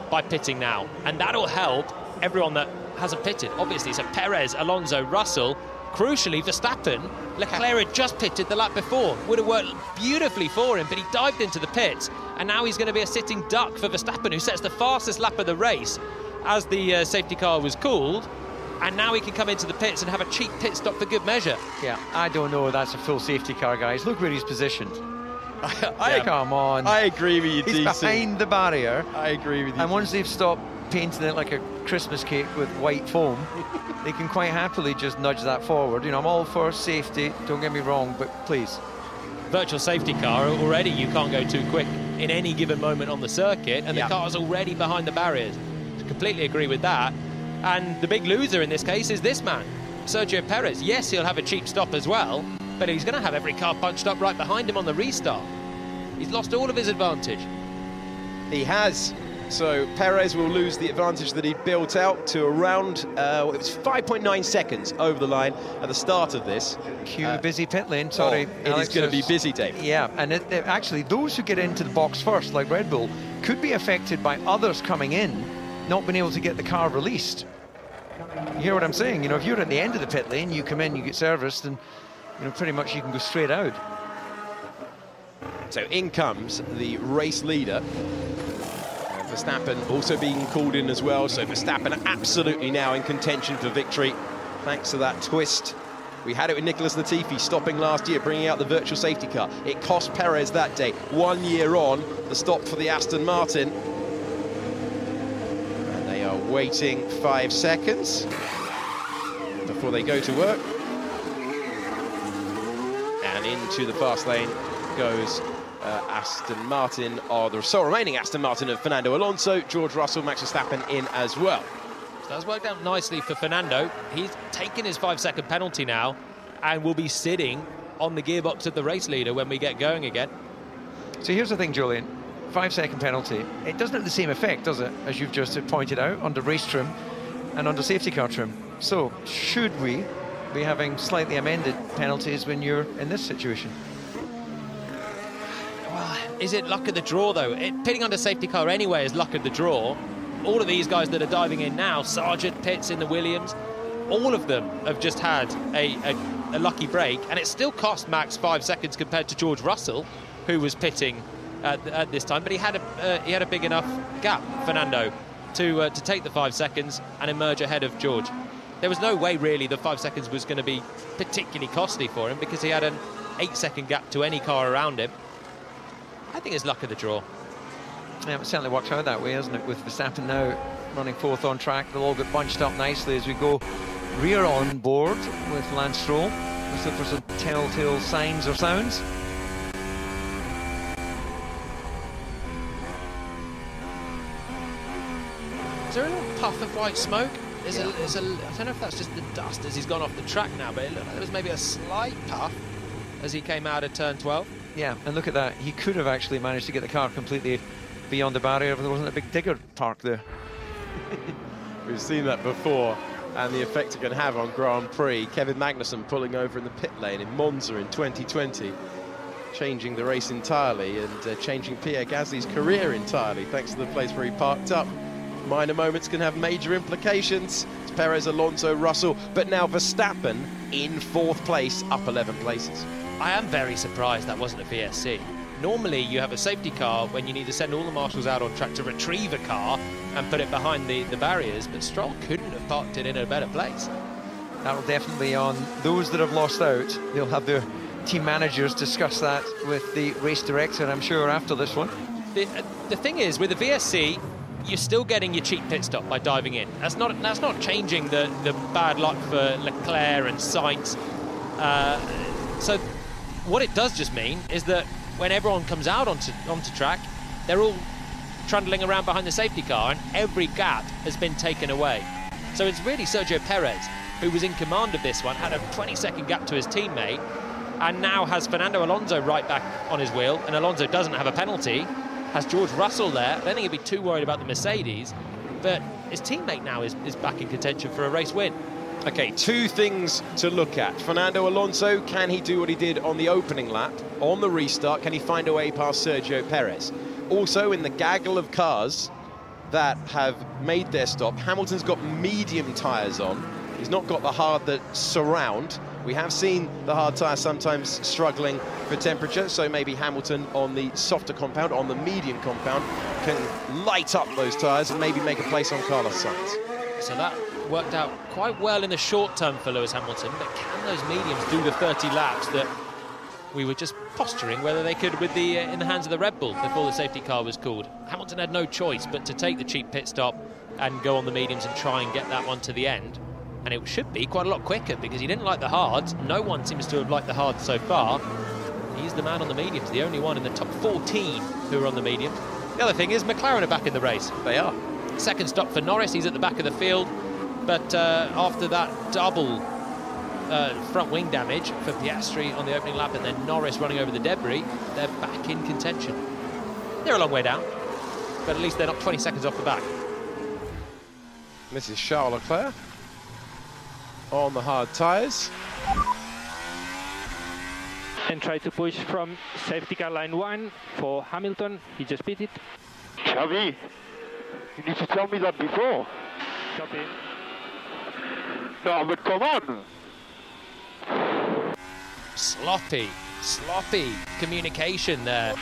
by pitting now, and that'll help everyone that hasn't pitted. Obviously, so Perez, Alonso, Russell, crucially Verstappen. Leclerc had just pitted the lap before. Would have worked beautifully for him, but he dived into the pits, and now he's going to be a sitting duck for Verstappen, who sets the fastest lap of the race as the safety car was called, and now he can come into the pits and have a cheap pit stop for good measure. Yeah, I don't know. That's a full safety car, guys. Look where he's positioned. Come on. I agree with you, He's DC. behind the barrier. I agree with you. And once they've stopped painting it like a Christmas cake with white foam, they can quite happily just nudge that forward. You know, I'm all for safety, don't get me wrong, but please. Virtual safety car, already you can't go too quick in any given moment on the circuit, and the car's already behind the barriers. Completely agree with that. And the big loser in this case is this man, Sergio Perez. Yes, he'll have a cheap stop as well, but he's going to have every car bunched up right behind him on the restart. He's lost all of his advantage. He has. So Perez will lose the advantage that he built out to around, it was 5.9 seconds over the line at the start of this. Cue busy pit lane, sorry. It is going to be busy, Dave. Yeah, and actually those who get into the box first, like Red Bull, could be affected by others coming in, not being able to get the car released. You hear what I'm saying? You know, if you're at the end of the pit lane, you come in, you get serviced, and you know, pretty much you can go straight out. So in comes the race leader. Verstappen also being called in as well, so Verstappen absolutely now in contention for victory, thanks to that twist. We had it with Nicholas Latifi stopping last year, bringing out the virtual safety car. It cost Perez that day. 1 year on, the stop for the Aston Martin. And they are waiting 5 seconds before they go to work. And into the fast lane goes Aston Martin, or the sole remaining Aston Martin of Fernando Alonso, George Russell, Max Verstappen in as well. So that's worked out nicely for Fernando. He's taken his 5-second penalty now and will be sitting on the gearbox of the race leader when we get going again. So here's the thing, Jolyon. 5-second penalty. It doesn't have the same effect, does it, as you've just pointed out, under race trim and under safety car trim. So should we be having slightly amended penalties when you're in this situation? Well, is it luck of the draw, though? Pitting under safety car anyway is luck of the draw. All of these guys that are diving in now, Sargent, Pitts in the Williams, all of them have just had a lucky break, and it still cost Max 5 seconds compared to George Russell, who was pitting at this time, but he had a big enough gap, Fernando, to take the 5 seconds and emerge ahead of George. There was no way, really, the 5 seconds was going to be particularly costly for him because he had an 8-second gap to any car around him. I think it's luck of the draw. Yeah, it certainly works out that way, isn't it? With Verstappen now running 4th on track, they'll all get bunched up nicely as we go rear on board with Lance Stroll. Let's look for some telltale signs or sounds. Is there a little puff of white smoke? I don't know if that's just the dust as he's gone off the track now, but it looked like there was maybe a slight puff as he came out of turn 12. Yeah, and look at that. He could have actually managed to get the car completely beyond the barrier if there wasn't a big digger parked there. We've seen that before, and the effect it can have on Grand Prix. Kevin Magnussen pulling over in the pit lane in Monza in 2020, changing the race entirely and changing Pierre Gasly's career entirely, thanks to the place where he parked up. Minor moments can have major implications. It's Perez, Alonso, Russell, but now Verstappen in 4th place, up 11 places. I am very surprised that wasn't a VSC. Normally you have a safety car when you need to send all the marshals out on track to retrieve a car and put it behind the barriers, but Stroll couldn't have parked it in a better place. That'll definitely on those that have lost out. They'll have their team managers discuss that with the race director, I'm sure, after this one. The thing is, with the VSC, you're still getting your cheap pit stop by diving in. That's not changing the bad luck for Leclerc and Sainz. So what it does just mean is that when everyone comes out onto track, they're all trundling around behind the safety car, and every gap has been taken away. So it's really Sergio Perez who was in command of this one, had a 20-second gap to his teammate, and now has Fernando Alonso right back on his wheel, and Alonso doesn't have a penalty, has George Russell there. I don't think he'd be too worried about the Mercedes, but his teammate now is back in contention for a race win. Okay, two things to look at. Fernando Alonso, can he do what he did on the opening lap? On the restart, can he find a way past Sergio Perez? Also, in the gaggle of cars that have made their stop, Hamilton's got medium tyres on. He's not got the hard that surround. We have seen the hard tyre sometimes struggling for temperature, so maybe Hamilton on the softer compound, on the medium compound, can light up those tyres and maybe make a place on Carlos Sainz. So that worked out quite well in the short term for Lewis Hamilton, but can those mediums do the 30 laps that we were just posturing whether they could with the in the hands of the Red Bull before the safety car was called? Hamilton had no choice but to take the cheap pit stop and go on the mediums and try and get that one to the end. And it should be quite a lot quicker because he didn't like the hards. No one seems to have liked the hards so far. He's the man on the mediums, the only one in the top 14 who are on the mediums. The other thing is McLaren are back in the race. They are. Second stop for Norris, he's at the back of the field. But after that double front wing damage for Piastri on the opening lap and then Norris running over the debris, they're back in contention. They're a long way down, but at least they're not 20 seconds off the back. This is Charles Leclerc on the hard tyres. And try to push from safety car line 1 for Hamilton. He just beat it. Xavi, you need to tell me that before. Copy. No, but come on. Sloppy communication there.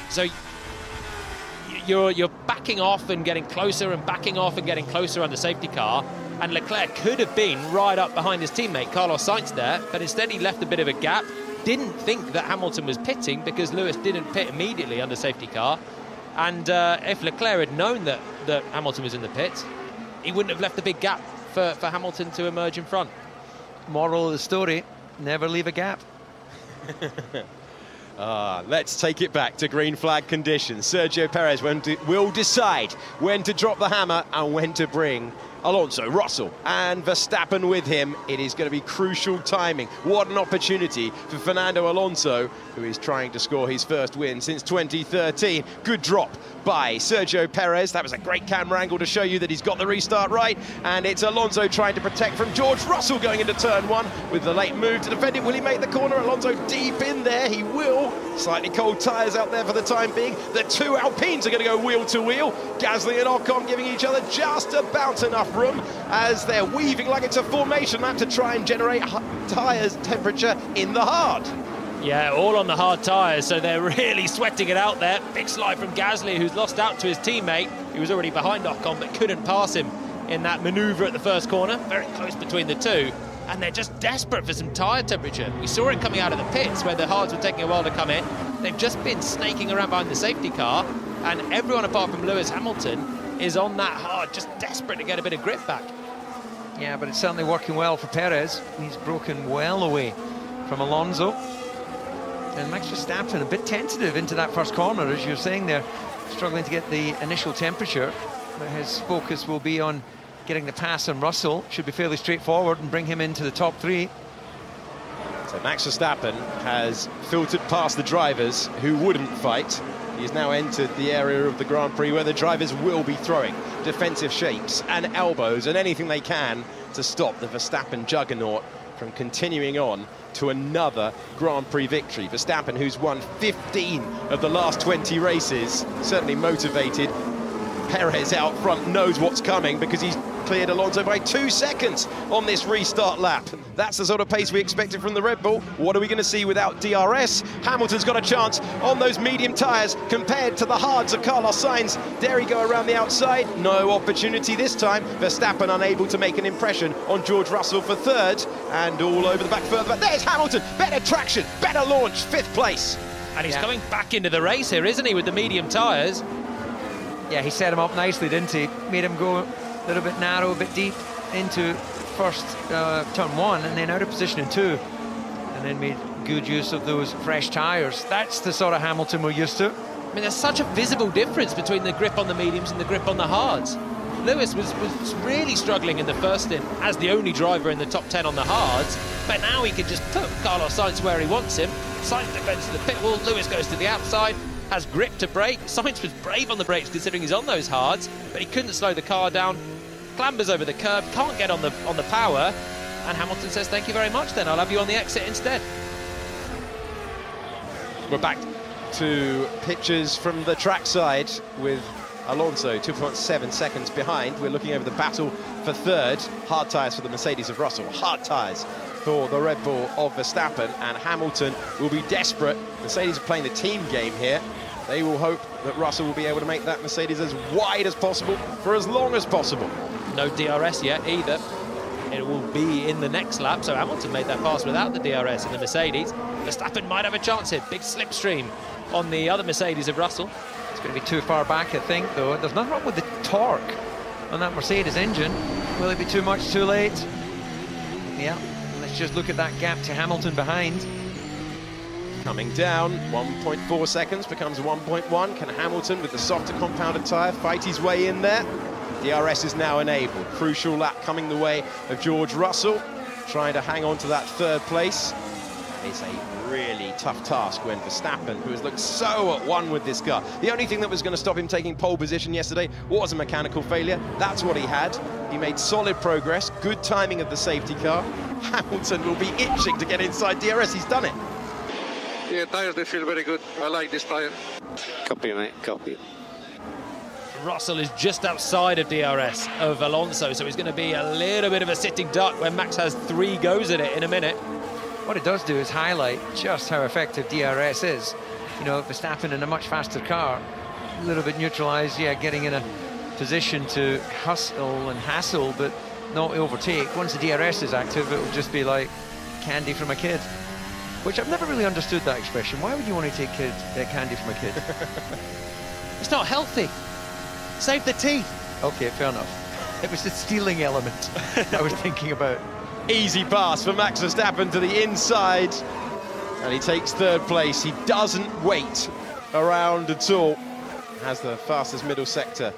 So you're backing off and getting closer and backing off and getting closer on the safety car, and Leclerc could have been right up behind his teammate Carlos Sainz there, but instead he left a bit of a gap. Didn't think that Hamilton was pitting because Lewis didn't pit immediately under safety car, and if Leclerc had known that Hamilton was in the pits, he wouldn't have left a big gap for Hamilton to emerge in front. Moral of the story, never leave a gap. Let's take it back to green flag conditions. Sergio Perez will decide when to drop the hammer and when to bring Alonso, Russell and Verstappen with him. It is going to be crucial timing. What an opportunity for Fernando Alonso, who is trying to score his first win since 2013. Good drop by Sergio Perez. That was a great camera angle to show you that he's got the restart right. And it's Alonso trying to protect from George Russell going into turn 1 with the late move to defend it. Will he make the corner? Alonso deep in there. He will. Slightly cold tyres out there for the time being. The two Alpines are going to go wheel to wheel. Gasly and Ocon giving each other just about enough room as they're weaving like it's a formation lap to try and generate tyres temperature in the hard. Yeah, all on the hard tyres, so they're really sweating it out there. Big slide from Gasly, who's lost out to his teammate. He was already behind Ocon, but couldn't pass him in that manoeuvre at the first corner. Very close between the two, and they're just desperate for some tyre temperature. We saw it coming out of the pits, where the hards were taking a while to come in. They've just been snaking around behind the safety car, and everyone apart from Lewis Hamilton is on that hard, just desperate to get a bit of grip back. Yeah, but it's certainly working well for Perez. He's broken well away from Alonso. And Max Verstappen a bit tentative into that first corner, as you're saying there, struggling to get the initial temperature. But his focus will be on getting the pass on Russell. Should be fairly straightforward and bring him into the top 3. So Max Verstappen has filtered past the drivers who wouldn't fight. He's now entered the area of the Grand Prix where the drivers will be throwing defensive shapes and elbows and anything they can to stop the Verstappen juggernaut from continuing on to another Grand Prix victory. Verstappen, who's won 15 of the last 20 races, certainly motivated. Perez out front knows what's coming because he's cleared Alonso by 2 seconds on this restart lap. That's the sort of pace we expected from the Red Bull. What are we going to see without DRS? Hamilton's got a chance on those medium tyres compared to the hards of Carlos Sainz. Dare he go around the outside? No opportunity this time. Verstappen unable to make an impression on George Russell for third, and all over the back further. But there's Hamilton, better traction, better launch, 5th place. And he's coming back into the race here, isn't he, with the medium tyres? Yeah, he set him up nicely, didn't he? Made him go a little bit narrow, a bit deep into first turn 1 and then out of position in 2. And then made good use of those fresh tyres. That's the sort of Hamilton we're used to. I mean, there's such a visible difference between the grip on the mediums and the grip on the hards. Lewis was really struggling in the first stint as the only driver in the top 10 on the hards, but now he can just put Carlos Sainz where he wants him. Sainz defends to the pit wall, Lewis goes to the outside, has grip to brake. Sainz was brave on the brakes considering he's on those hards, but he couldn't slow the car down. Clambers over the curb, can't get on the power, and Hamilton says, thank you very much then, I'll have you on the exit instead. We're back to pictures from the trackside with Alonso 2.7 seconds behind. We're looking over the battle for third. Hard tyres for the Mercedes of Russell, hard tyres for the Red Bull of Verstappen, and Hamilton will be desperate. Mercedes are playing the team game here. They will hope that Russell will be able to make that Mercedes as wide as possible for as long as possible. No DRS yet either. It will be in the next lap, so Hamilton made that pass without the DRS in the Mercedes. Verstappen might have a chance here. Big slipstream on the other Mercedes of Russell. It's going to be too far back, I think, though. There's nothing wrong with the torque on that Mercedes engine. Will it be too much too late? Yeah, let's just look at that gap to Hamilton behind. Coming down, 1.4 seconds becomes 1.1. Can Hamilton, with the softer compounded tyre, fight his way in there? DRS is now enabled. Crucial lap coming the way of George Russell, trying to hang on to that third place. It's a really tough task when Verstappen, who has looked so at one with this car. The only thing that was going to stop him taking pole position yesterday was a mechanical failure. That's what he had. He made solid progress, good timing of the safety car. Hamilton will be itching to get inside DRS. He's done it. Yeah, tyres, they feel very good. I like this tyre. Copy, mate, copy. Russell is just outside of DRS of Alonso, so he's going to be a little bit of a sitting duck when Max has 3 goes at it in a minute. What it does do is highlight just how effective DRS is. You know, Verstappen in a much faster car, a little bit neutralised, yeah, getting in a position to hustle and hassle, but not overtake. Once the DRS is active, it will just be like candy from a kid. Which I've never really understood that expression. Why would you want to take candy from a kid? It's not healthy. Save the teeth. Okay, fair enough. It was the stealing element I was thinking about. Easy pass for Max Verstappen to the inside, and he takes third place. He doesn't wait around at all. Has the fastest middle sector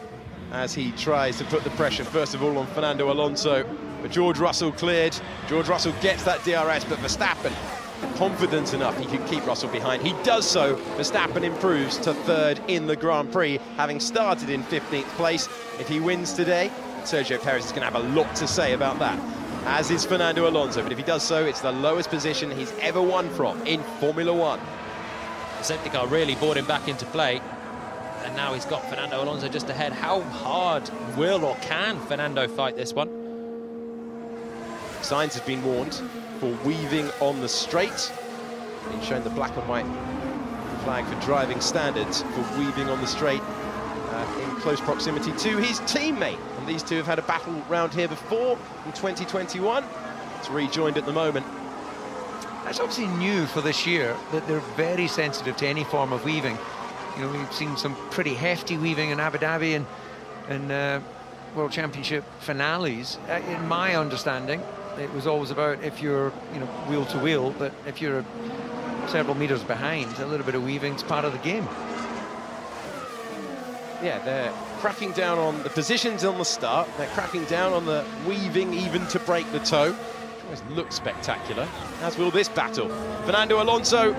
as he tries to put the pressure first of all on Fernando Alonso, but George Russell cleared. George Russell gets that DRS, but Verstappen confident enough he can keep Russell behind. He does so. Verstappen improves to third in the Grand Prix, having started in 15th place. If he wins today, Sergio Perez is going to have a lot to say about that, as is Fernando Alonso. But if he does so, it's the lowest position he's ever won from in Formula One. The safety car really brought him back into play, and now he's got Fernando Alonso just ahead. How hard will or can Fernando fight this one? Sainz has been warned for weaving on the straight. Being shown the black and white flag for driving standards for weaving on the straight in close proximity to his teammate. And these two have had a battle round here before in 2021. It's rejoined at the moment. That's obviously new for this year, that they're very sensitive to any form of weaving. You know, we've seen some pretty hefty weaving in Abu Dhabi and World Championship finales. In my understanding, it was always about if you're, you know, wheel to wheel, but if you're several meters behind, a little bit of weaving's part of the game. Yeah, they're cracking down on the positions on the start. They're cracking down on the weaving even to break the toe. It always looks spectacular, as will this battle. Fernando Alonso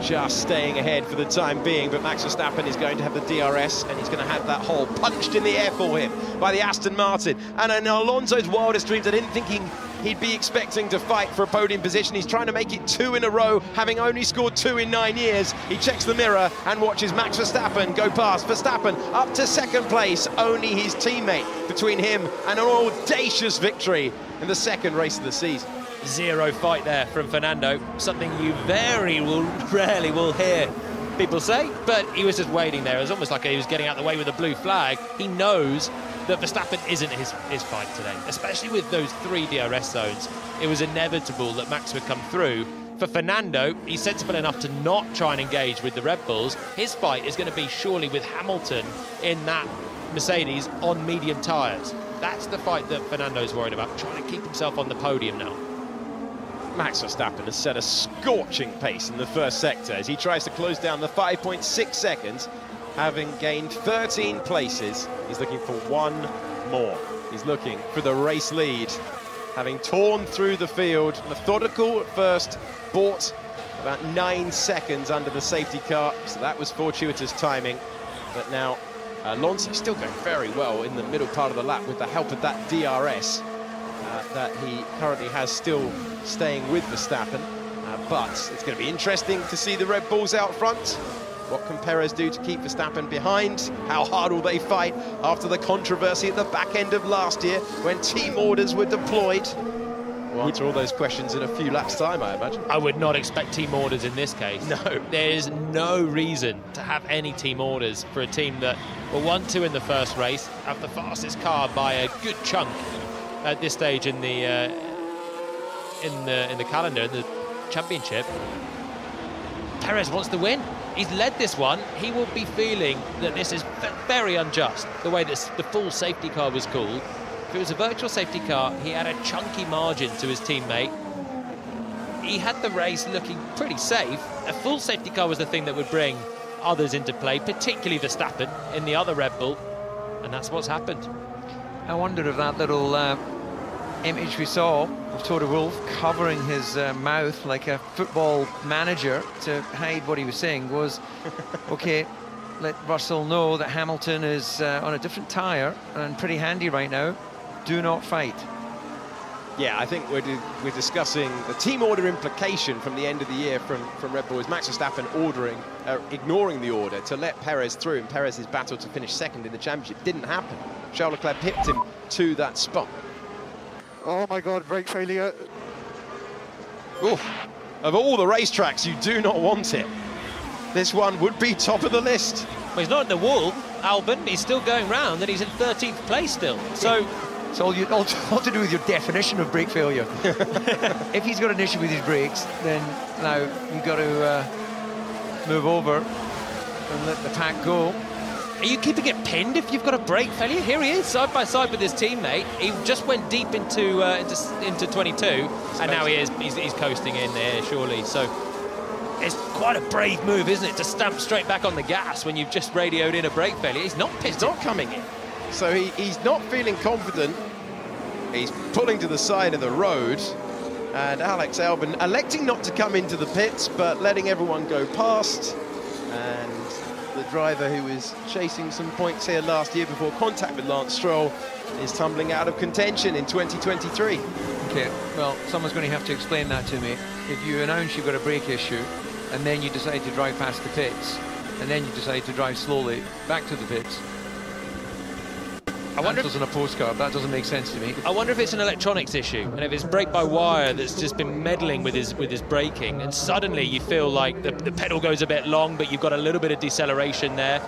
just staying ahead for the time being, but Max Verstappen is going to have the DRS, and he's going to have that hole punched in the air for him by the Aston Martin. And in Alonso's wildest dreams, I didn't think he'd be expecting to fight for a podium position. He's trying to make it 2 in a row, having only scored 2 in 9 years. He checks the mirror and watches Max Verstappen go past. Verstappen up to second place, only his teammate between him and an audacious victory in the second race of the season. Zero fight there from Fernando, something you rarely will hear people say, but he was just waiting there. It was almost like he was getting out of the way with a blue flag. He knows that Verstappen isn't his fight today, especially with those 3 DRS zones. It was inevitable that Max would come through. For Fernando, he's sensible enough to not try and engage with the Red Bulls. His fight is going to be surely with Hamilton in that Mercedes on medium tyres. That's the fight that Fernando's worried about, trying to keep himself on the podium now. Max Verstappen has set a scorching pace in the first sector as he tries to close down the 5.6 seconds, having gained 13 places. He's looking for 1 more. He's looking for the race lead, having torn through the field. Methodical at first, bought about 9 seconds under the safety car, so that was fortuitous timing. But now Alonso still going very well in the middle part of the lap with the help of that DRS that he currently has still staying with Verstappen. But it's going to be interesting to see the Red Bulls out front. What can Perez do to keep Verstappen behind? How hard will they fight after the controversy at the back end of last year when team orders were deployed? We'll answer all those questions in a few laps' time, I imagine. I would not expect team orders in this case. No. There's no reason to have any team orders for a team that were 1-2 in the first race, have the fastest car by a good chunk at this stage in the calendar, in the championship. Perez wants to win. He's led this one. He will be feeling that this is very unjust, the way that the full safety car was called. If it was a virtual safety car, he had a chunky margin to his teammate. He had the race looking pretty safe. A full safety car was the thing that would bring others into play, particularly Verstappen in the other Red Bull, and that's what's happened. I wonder if that little image we saw of Toto Wolff covering his mouth like a football manager to hide what he was saying was, okay, let Russell know that Hamilton is on a different tyre and pretty handy right now. Do not fight. Yeah, I think we're discussing the team order implication from the end of the year from Red Bull is Max Verstappen ignoring the order to let Perez through, and Perez's battle to finish second in the championship didn't happen. Charles Leclerc pipped him to that spot. Oh my God, brake failure. Oof. Of all the racetracks, you do not want it. This one would be top of the list. Well, he's not in the wall, Albon. He's still going round, and he's in 13th place still. So it's all to do with your definition of brake failure. If he's got an issue with his brakes, then now you've got to move over and let the pack go. Are you keeping it pinned if you've got a brake failure? Here he is, side by side with his teammate. He just went deep into 22, and now he's coasting in there, surely. So it's quite a brave move, isn't it, to stamp straight back on the gas when you've just radioed in a brake failure. He's not pissed. He's not coming in. So he's not feeling confident. He's pulling to the side of the road. And Alex Albon electing not to come into the pits, but letting everyone go past. And the driver who was chasing some points here last year before contact with Lance Stroll is tumbling out of contention in 2023. Okay, well, someone's going to have to explain that to me. If you announce you've got a brake issue, and then you decide to drive past the pits, and then you decide to drive slowly back to the pits, I wonder if on a postcard, that doesn't make sense to me. I wonder if it's an electronics issue, and if it's brake-by-wire that's just been meddling with his braking, and suddenly you feel like the pedal goes a bit long, but you've got a little bit of deceleration there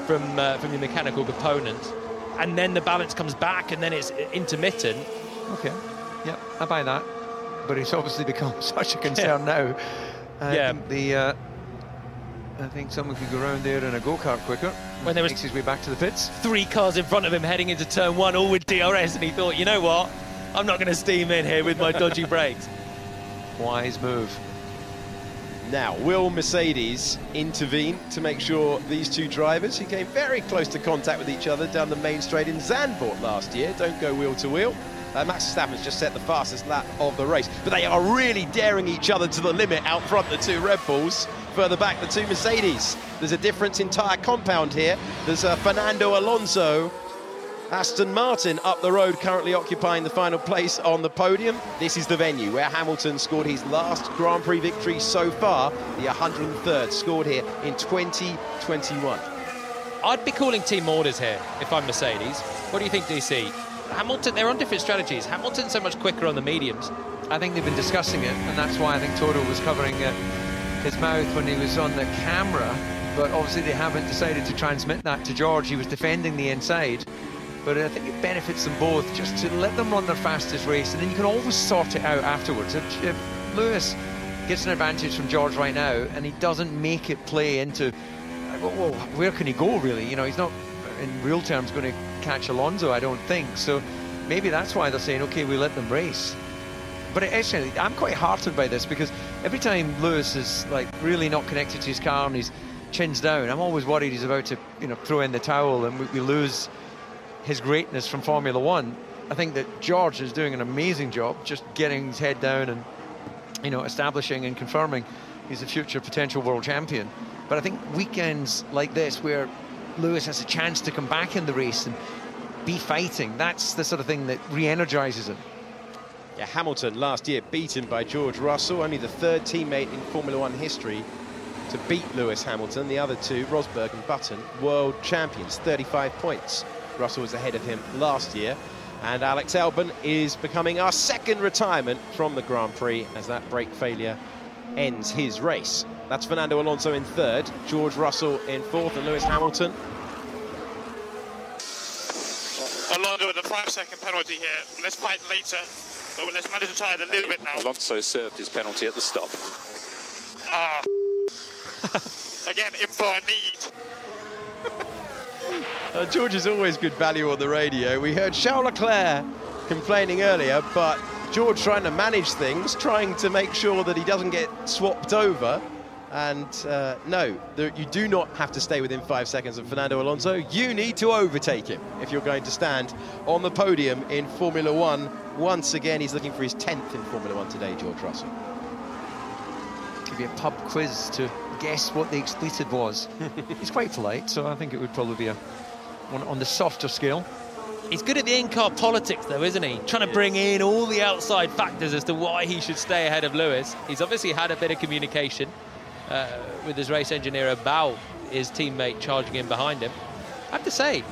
from your mechanical component, and then the balance comes back, and then it's intermittent. Okay, yeah, I buy that, but it's obviously become such a concern now. I think someone could go around there in a go-kart quicker. When there was makes his way back to the pits. 3 cars in front of him heading into turn 1, all with DRS, and he thought, you know what? I'm not going to steam in here with my dodgy brakes. Wise move. Now, will Mercedes intervene to make sure these two drivers, who came very close to contact with each other down the main straight in Zandvoort last year, don't go wheel to wheel? Max Verstappen's just set the fastest lap of the race, but they are really daring each other to the limit out front, the two Red Bulls. Further back, the two Mercedes. There's a difference in tyre compound here. There's Fernando Alonso Aston Martin up the road, currently occupying the final place on the podium. This is the venue where Hamilton scored his last Grand Prix victory so far, the 103rd, scored here in 2021. I'd be calling team orders here if I'm Mercedes. What do you think, DC? Hamilton, they're on different strategies. Hamilton's so much quicker on the mediums. I think they've been discussing it, and that's why I think Toto was covering his mouth when he was on the camera. But obviously they haven't decided to transmit that to George. He was defending the inside. But I think it benefits them both just to let them run their fastest race, and then you can always sort it out afterwards. If Lewis gets an advantage from George right now and he doesn't make it play into, well, where can he go really? You know, he's not in real terms going to catch Alonso, I don't think. So maybe that's why they're saying, okay, we let them race. But actually, I'm quite heartened by this, because every time Lewis is like really not connected to his car and he's chins down, I'm always worried he's about to, you know, throw in the towel and we lose his greatness from Formula One. I think that George is doing an amazing job just getting his head down and, you know, establishing and confirming he's a future potential world champion. But I think weekends like this where Lewis has a chance to come back in the race and be fighting, that's the sort of thing that re-energizes him. Yeah, Hamilton last year beaten by George Russell, only the third teammate in Formula One history to beat Lewis Hamilton. The other two, Rosberg and Button, world champions, 35 points. Russell was ahead of him last year, and Alex Albon is becoming our second retirement from the Grand Prix as that brake failure ends his race. That's Fernando Alonso in third, George Russell in fourth, and Lewis Hamilton. Alonso with a 5-second penalty here. Let's fight later, but let's manage to tie it a little bit now. Alonso served his penalty at the stop. Again, in for a need. George is always good value on the radio. We heard Charles Leclerc complaining earlier, but George trying to manage things, trying to make sure that he doesn't get swapped over. And no, you do not have to stay within 5 seconds of Fernando Alonso. You need to overtake him if you're going to stand on the podium in Formula One. Once again, he's looking for his 10th in Formula One today, George Russell. Give you a pub quiz to guess what the expletive was. He's quite polite, so I think it would probably be on the softer scale. He's good at the in-car politics, though, isn't he? Trying to bring in all the outside factors as to why he should stay ahead of Lewis. He's obviously had a bit of communication with his race engineer about his teammate charging in behind him. I have to say,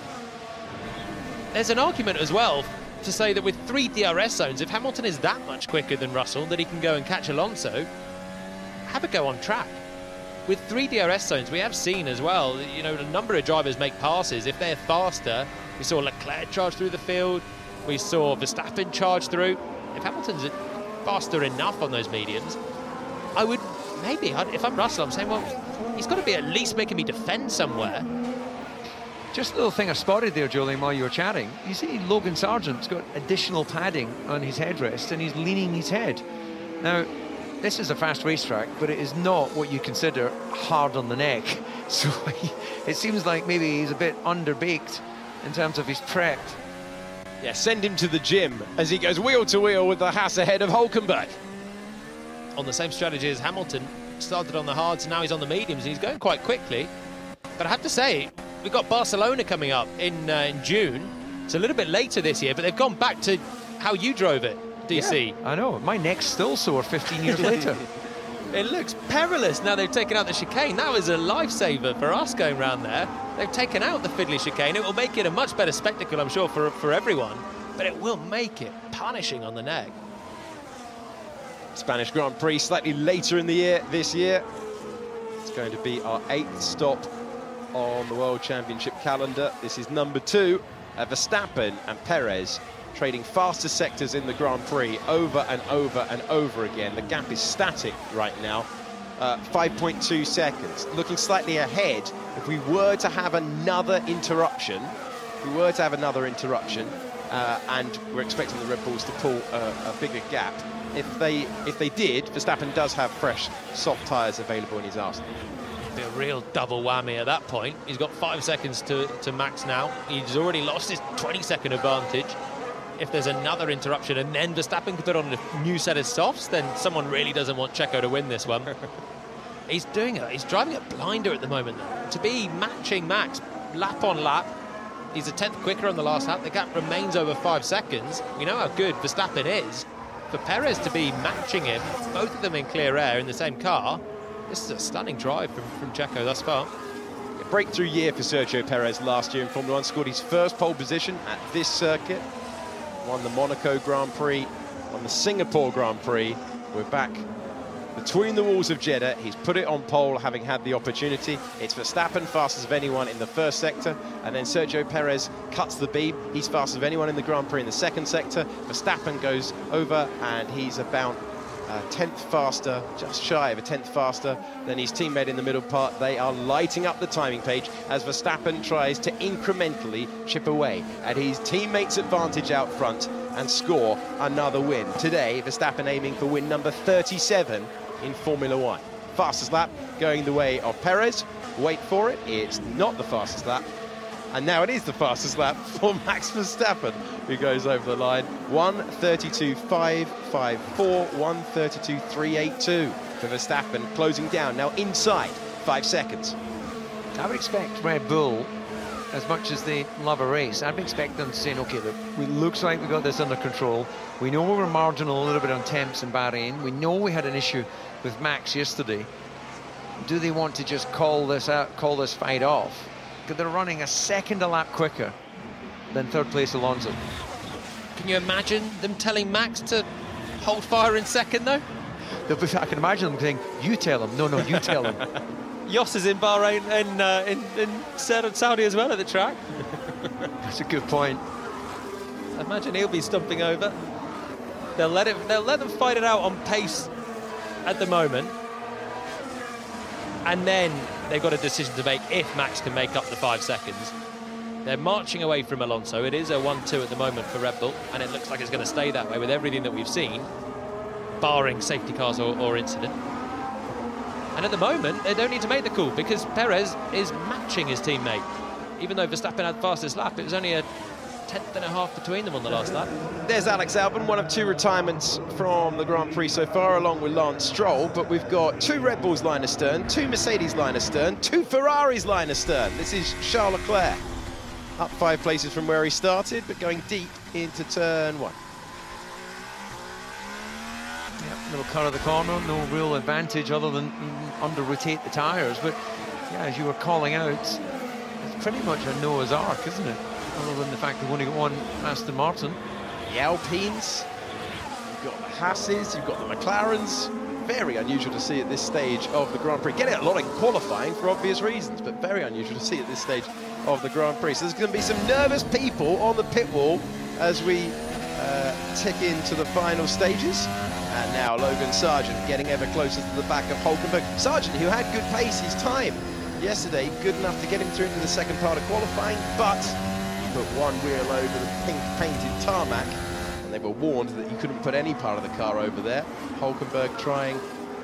there's an argument as well to say that with 3 DRS zones, if Hamilton is that much quicker than Russell, that he can go and catch Alonso, have a go on track. With 3 DRS zones, we have seen as well, you know, a number of drivers make passes. If they're faster, we saw Leclerc charge through the field, we saw Verstappen charge through. If Hamilton's faster enough on those mediums, I would maybe, if I'm Russell, I'm saying, well, he's got to be at least making me defend somewhere. Just a little thing I spotted there, Jolyon, while you were chatting. You see Logan Sargent's got additional padding on his headrest and he's leaning his head. Now, this is a fast racetrack, but it is not what you consider hard on the neck. So it seems like maybe he's a bit underbaked in terms of his prep. Yeah, send him to the gym as he goes wheel to wheel with the Haas ahead of Hülkenberg. On the same strategy as Hamilton, started on the hards, and now he's on the mediums, and he's going quite quickly. But I have to say, we've got Barcelona coming up in June. It's a little bit later this year, but they've gone back to how you drove it, DC. Yeah, I know, my neck's still sore 15 years later. It looks perilous now they've taken out the chicane. That was a lifesaver for us going round there. They've taken out the fiddly chicane. It will make it a much better spectacle, I'm sure, for everyone, but it will make it punishing on the neck. Spanish Grand Prix slightly later in the year this year. It's going to be our 8th stop on the World Championship calendar. This is number 2. Verstappen and Perez trading faster sectors in the Grand Prix over and over and over again. The gap is static right now. 5.2 seconds. Looking slightly ahead. If we were to have another interruption, and we're expecting the Red Bulls to pull a bigger gap. If they did, Verstappen does have fresh, soft tyres available in his arsenal. Be a real double whammy at that point. He's got 5 seconds to Max now. He's already lost his 20-second advantage. If there's another interruption and then Verstappen can put on a new set of softs, then someone really doesn't want Checo to win this one. He's doing it. He's driving a blinder at the moment, though. To be matching Max lap on lap, He's a 10th quicker on the last lap. The gap remains over 5 seconds. We know how good Verstappen is. For Perez to be matching him, both of them in clear air in the same car, this is a stunning drive from Checo thus far. A breakthrough year for Sergio Perez last year in Formula 1. Scored his first pole position at this circuit. Won the Monaco Grand Prix, won the Singapore Grand Prix. We're back between the walls of Jeddah. He's put it on pole, having had the opportunity. It's Verstappen, fastest of anyone in the first sector, and then Sergio Perez cuts the beam. He's fastest of anyone in the Grand Prix in the second sector. Verstappen goes over, and he's about a 10th faster, just shy of a 10th faster than his teammate in the middle part. They are lighting up the timing page as Verstappen tries to incrementally chip away at his teammate's advantage out front and score another win. Today, Verstappen aiming for win number 37 in Formula 1. Fastest lap going the way of Perez. Wait for it, it's not the fastest lap. And now it is the fastest lap for Max Verstappen, who goes over the line. 1:32.554, 1:32.382 for Verstappen, closing down now inside 5 seconds. I would expect Red Bull, as much as they love a race, I'd expect them to say, okay, look, it looks like we got this under control. We know we were marginal a little bit on temps in Bahrain. We know we had an issue with Max yesterday. Do they want to just call this out, call this fight off? Because they're running a second a lap quicker than third place Alonso. Can you imagine them telling Max to hold fire in second, though? I can imagine them saying, you tell him. No, you tell him. Jos is in Bahrain and in Saudi as well at the track. That's a good point. I imagine he'll be stumping over. They'll let them fight it out on pace at the moment. And then they've got a decision to make if Max can make up the 5 seconds. They're marching away from Alonso. It is a 1-2 at the moment for Red Bull, and it looks like it's going to stay that way with everything that we've seen, barring safety cars or incident. And at the moment, they don't need to make the call because Perez is matching his teammate. Even though Verstappen had the fastest lap, it was only a 10th and a half between them on the last lap. There's Alex Albon, one of 2 retirements from the Grand Prix so far, along with Lance Stroll, but we've got 2 Red Bulls line astern, 2 Mercedes line astern, 2 Ferraris line astern. This is Charles Leclerc, up 5 places from where he started, but going deep into turn 1. Little cut of the corner, no real advantage other than under-rotate the tyres, but yeah, as you were calling out, it's pretty much a Noah's Ark, isn't it? Other than the fact they've only got one Aston Martin. The Alpines, you've got the Hasses, you've got the McLarens. Very unusual to see at this stage of the Grand Prix. Getting a lot in qualifying for obvious reasons, but very unusual to see at this stage of the Grand Prix. So there's going to be some nervous people on the pit wall as we tick into the final stages. And now Logan Sargent getting ever closer to the back of Hulkenberg. Sargent, who had good pace his time yesterday, good enough to get him through into the second part of qualifying, but he put one wheel over the pink painted tarmac, and they were warned that you couldn't put any part of the car over there. Hulkenberg trying...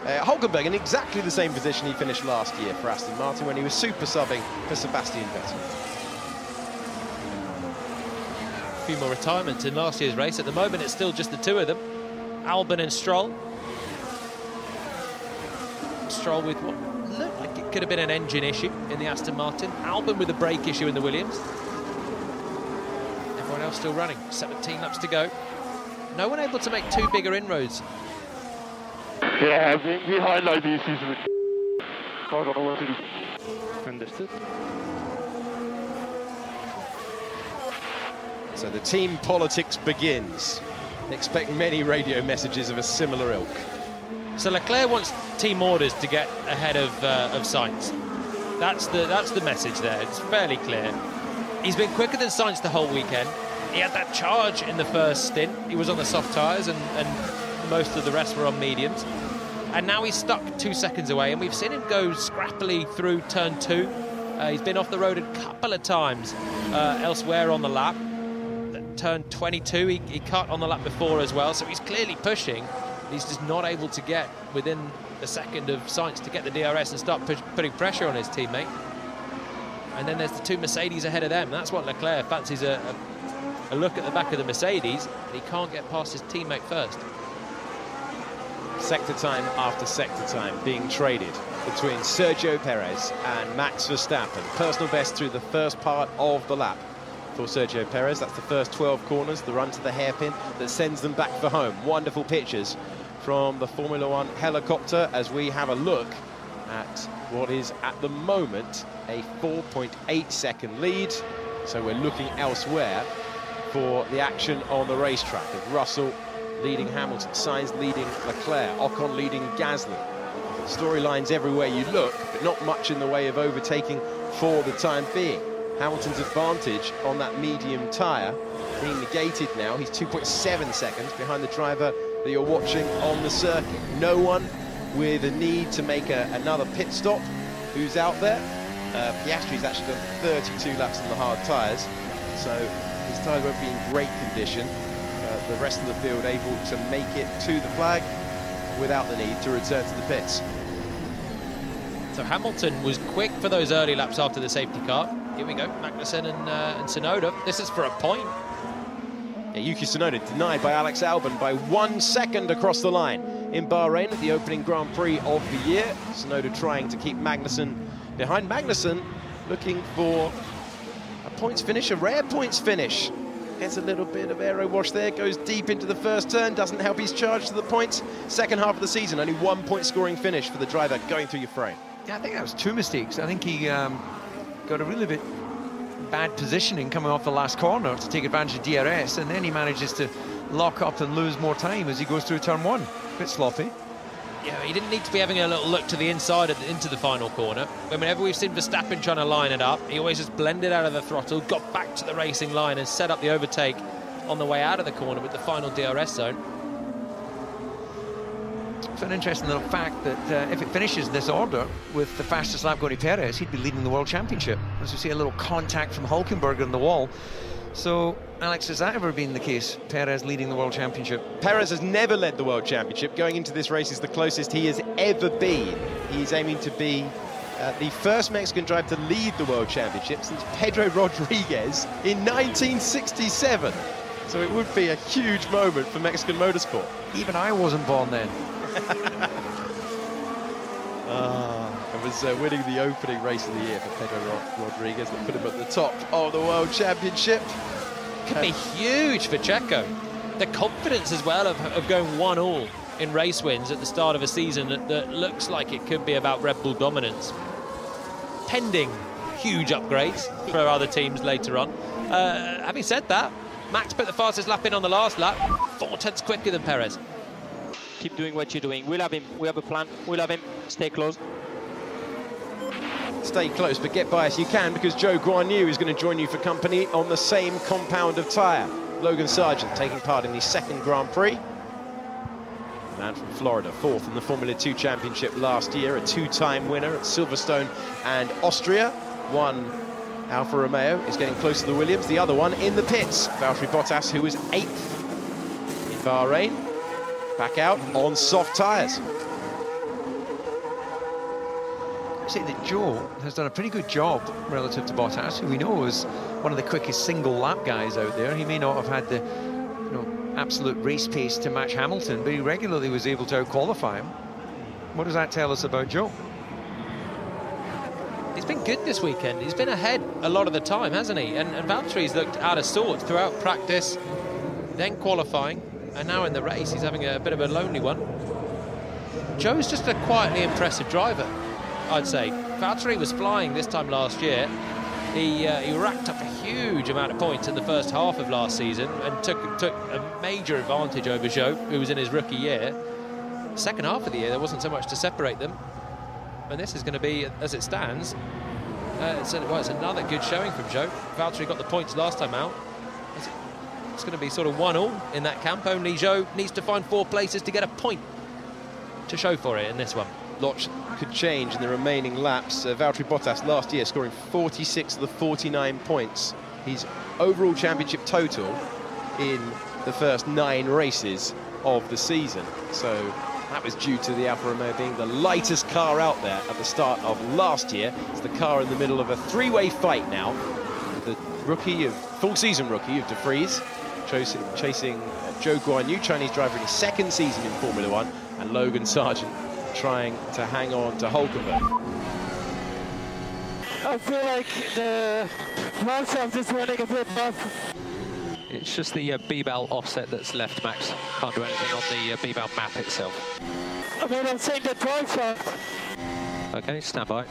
Hulkenberg in exactly the same position he finished last year for Aston Martin when he was super subbing for Sebastian Vettel. A few more retirements in last year's race. At the moment, it's still just the 2 of them. Albon and Stroll. Stroll with what looked like it could have been an engine issue in the Aston Martin. Albon with a brake issue in the Williams. Everyone else still running. 17 laps to go. No one able to make 2 bigger inroads. Yeah, we highlight these issues. I don't know what to do. Understood. So the team politics begins. Expect many radio messages of a similar ilk. So Leclerc wants team orders to get ahead of Sainz. That's the message there. It's fairly clear. He's been quicker than Sainz the whole weekend. He had that charge in the first stint. He was on the soft tyres and most of the rest were on mediums. And now he's stuck 2 seconds away, and we've seen him go scrappily through turn 2. He's been off the road a couple of times elsewhere on the lap. Turn 22, he cut on the lap before as well, so he's clearly pushing. He's just not able to get within a second of Sainz to get the DRS and start putting pressure on his teammate. And then there's the 2 Mercedes ahead of them. That's what Leclerc fancies a look at the back of the Mercedes, but he can't get past his teammate first. Sector time after sector time being traded between Sergio Perez and Max Verstappen. Personal best through the first part of the lap for Sergio Perez. That's the first 12 corners, the run to the hairpin that sends them back for home. Wonderful pictures from the Formula One helicopter as we have a look at what is at the moment a 4.8 second lead. So we're looking elsewhere for the action on the racetrack. Of Russell leading Hamilton, Sainz leading Leclerc, Ocon leading Gasly. Storylines everywhere you look, but not much in the way of overtaking for the time being. Hamilton's advantage on that medium tyre being negated now. He's 2.7 seconds behind the driver that you're watching on the circuit. No one with a need to make another pit stop who's out there. Piastri's actually done 32 laps on the hard tyres, so his tyres won't be in great condition. The rest of the field able to make it to the flag without the need to return to the pits. So Hamilton was quick for those early laps after the safety car. Here we go, Magnussen and Tsunoda. This is for a point. Yeah, Yuki Tsunoda denied by Alex Albon by 1 second across the line in Bahrain at the opening Grand Prix of the year. Tsunoda trying to keep Magnussen behind. Magnussen looking for a points finish, a rare points finish. Gets a little bit of aero wash there, goes deep into the first turn, doesn't help his charge to the points. Second half of the season, only 1 point scoring finish for the driver going through your frame. Yeah, I think that was 2 mistakes. I think he got a really bit bad positioning coming off the last corner to take advantage of DRS, and then he manages to lock up and lose more time as he goes through turn 1. A bit sloppy. Yeah, he didn't need to be having a little look to the inside into the final corner. Whenever we've seen Verstappen trying to line it up, he always just blended out of the throttle, got back to the racing line and set up the overtake on the way out of the corner with the final DRS zone. It's an interesting little fact that if it finishes this order with the fastest lap going to Perez, he'd be leading the World Championship. As we see a little contact from Hülkenberg on the wall. So, Alex, has that ever been the case, Perez leading the World Championship? Perez has never led the World Championship. Going into this race is the closest he has ever been. He's aiming to be the first Mexican driver to lead the World Championship since Pedro Rodriguez in 1967. So it would be a huge moment for Mexican motorsport. Even I wasn't born then. It was winning the opening race of the year for Pedro Rodriguez that put him at the top of the World Championship. Could be huge for Checo. The confidence as well of going 1-all in race wins at the start of a season that looks like it could be about Red Bull dominance. Pending huge upgrades for other teams later on. Having said that, Max put the fastest lap in on the last lap, 4 tenths quicker than Perez. Keep doing what you're doing. We'll have him. We have a plan. We'll have him. Stay close. Stay close, but get by as you can, because Zhou Guanyu is going to join you for company on the same compound of tyre. Logan Sargent taking part in the second Grand Prix. The man from Florida, 4th in the Formula 2 Championship last year, a 2-time winner at Silverstone and Austria. One Alfa Romeo is getting close to the Williams, the other one in the pits. Valtteri Bottas, who was 8th in Bahrain, back out on soft tyres. I say that Joe has done a pretty good job relative to Bottas, who we know is one of the quickest single lap guys out there. He may not have had the absolute race pace to match Hamilton, but he regularly was able to out-qualify him. What does that tell us about Joe? He's been good this weekend. He's been ahead a lot of the time, hasn't he? And Valtteri's looked out of sorts throughout practice, then qualifying, and now in the race he's having a bit of a lonely one. Joe's just a quietly impressive driver, I'd say. Valtteri was flying this time last year. He racked up a huge amount of points in the first half of last season and took a major advantage over Zhou, who was in his rookie year. Second half of the year, there wasn't so much to separate them. And this is going to be, as it stands, it's another good showing from Zhou. Valtteri got the points last time out. It's going to be sort of 1-all in that camp. Only Zhou needs to find 4 places to get a point to show for it in this one. Lots could change in the remaining laps. Valtteri Bottas last year scoring 46 of the 49 points. His overall championship total in the first 9 races of the season. So that was due to the Alfa Romeo being the lightest car out there at the start of last year. It's the car in the middle of a 3-way fight now. The full season rookie of De Vries chasing Zhou Guanyu, Chinese driver in his 2nd season in Formula 1, and Logan Sargent trying to hang on to Hülkenberg. I feel like the drive shaft is running a bit rough. It's just the B-bell offset that's left, Max. Can't do anything on the B-bell map itself. I mean, I'm saying the drive shaft. Okay, stand by.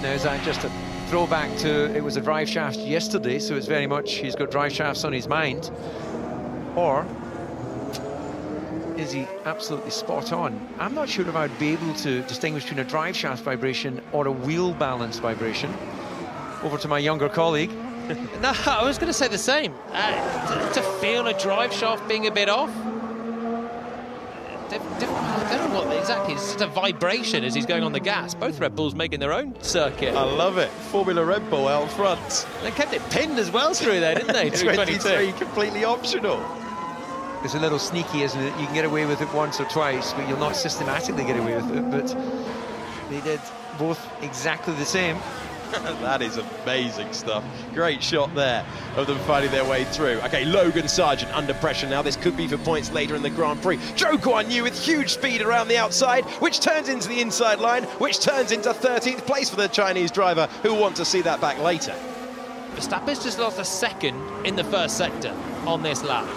Now, is that just a throwback to, it was a drive shaft yesterday, so it's very much, he's got drive shafts on his mind? Or is he absolutely spot on? I'm not sure if I'd be able to distinguish between a drive shaft vibration or a wheel balance vibration. Over to my younger colleague. No, I was going to say the same. To feel a drive shaft being a bit off. I don't know what exactly. It's just a vibration as he's going on the gas. Both Red Bulls making their own circuit. I love it. Formula Red Bull out front. They kept it pinned as well through there, didn't they? 23, completely optional. It's a little sneaky, isn't it? You can get away with it once or twice, but you'll not systematically get away with it. But they did both exactly the same. That is amazing stuff. Great shot there of them finding their way through. Okay, Logan Sargent under pressure now. This could be for points later in the Grand Prix. Zhou Guanyu with huge speed around the outside, which turns into the inside line, which turns into 13th place for the Chinese driver, who will want to see that back later. Verstappen's just lost a second in the first sector on this lap.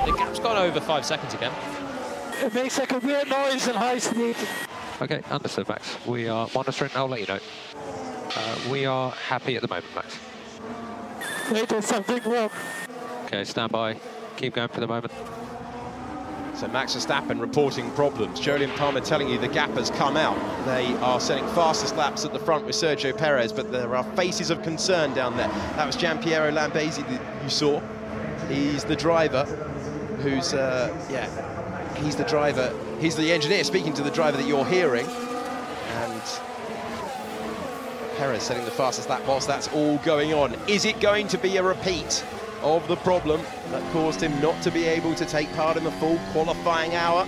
The gap's gone over 5 seconds again. It makes like a weird noise in high speed. Okay, understood, Max. We are monitoring. I'll let you know. We are happy at the moment, Max. Wait, there's something wrong. Okay, stand by. Keep going for the moment. So Max Verstappen reporting problems. Jolyon Palmer telling you the gap has come out. They are setting fastest laps at the front with Sergio Perez, but there are faces of concern down there. That was Gianpiero Lambiase that you saw. He's the driver who's, he's the driver. He's the engineer speaking to the driver that you're hearing. And Perez setting the fastest lap whilst that's all going on. Is it going to be a repeat of the problem that caused him not to be able to take part in the full qualifying hour?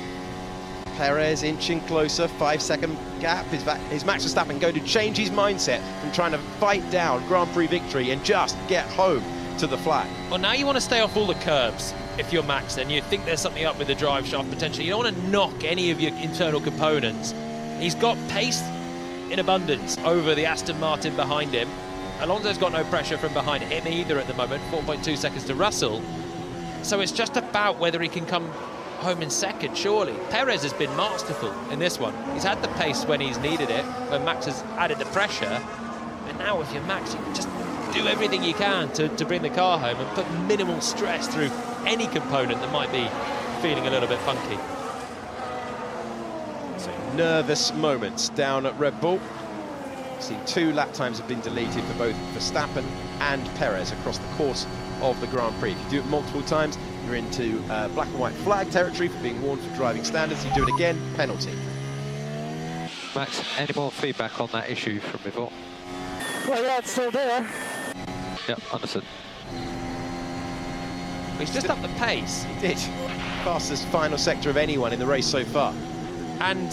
Perez inching closer, 5 second gap. Is Max Verstappen going to change his mindset from trying to fight down Grand Prix victory and just get home to the flag? Well, now you want to stay off all the curbs if you're Max, and you think there's something up with the drive shaft potentially. You don't want to knock any of your internal components. He's got pace in abundance over the Aston Martin behind him. Alonso's got no pressure from behind him either at the moment, 4.2 seconds to Russell. So it's just about whether he can come home in second, surely. Perez has been masterful in this one. He's had the pace when he's needed it, when Max has added the pressure. And now if you're Max, you can just do everything you can to bring the car home and put minimal stress through any component that might be feeling a little bit funky. Nervous moments down at Red Bull. See, 2 lap times have been deleted for both Verstappen and Perez across the course of the Grand Prix. If you do it multiple times, you're into black and white flag territory for being warned for driving standards. You do it again, penalty. Max, any more feedback on that issue from before? Well, yeah, it's still there. Yep, understood. He's just upped the pace. He did. Fastest final sector of anyone in the race so far. And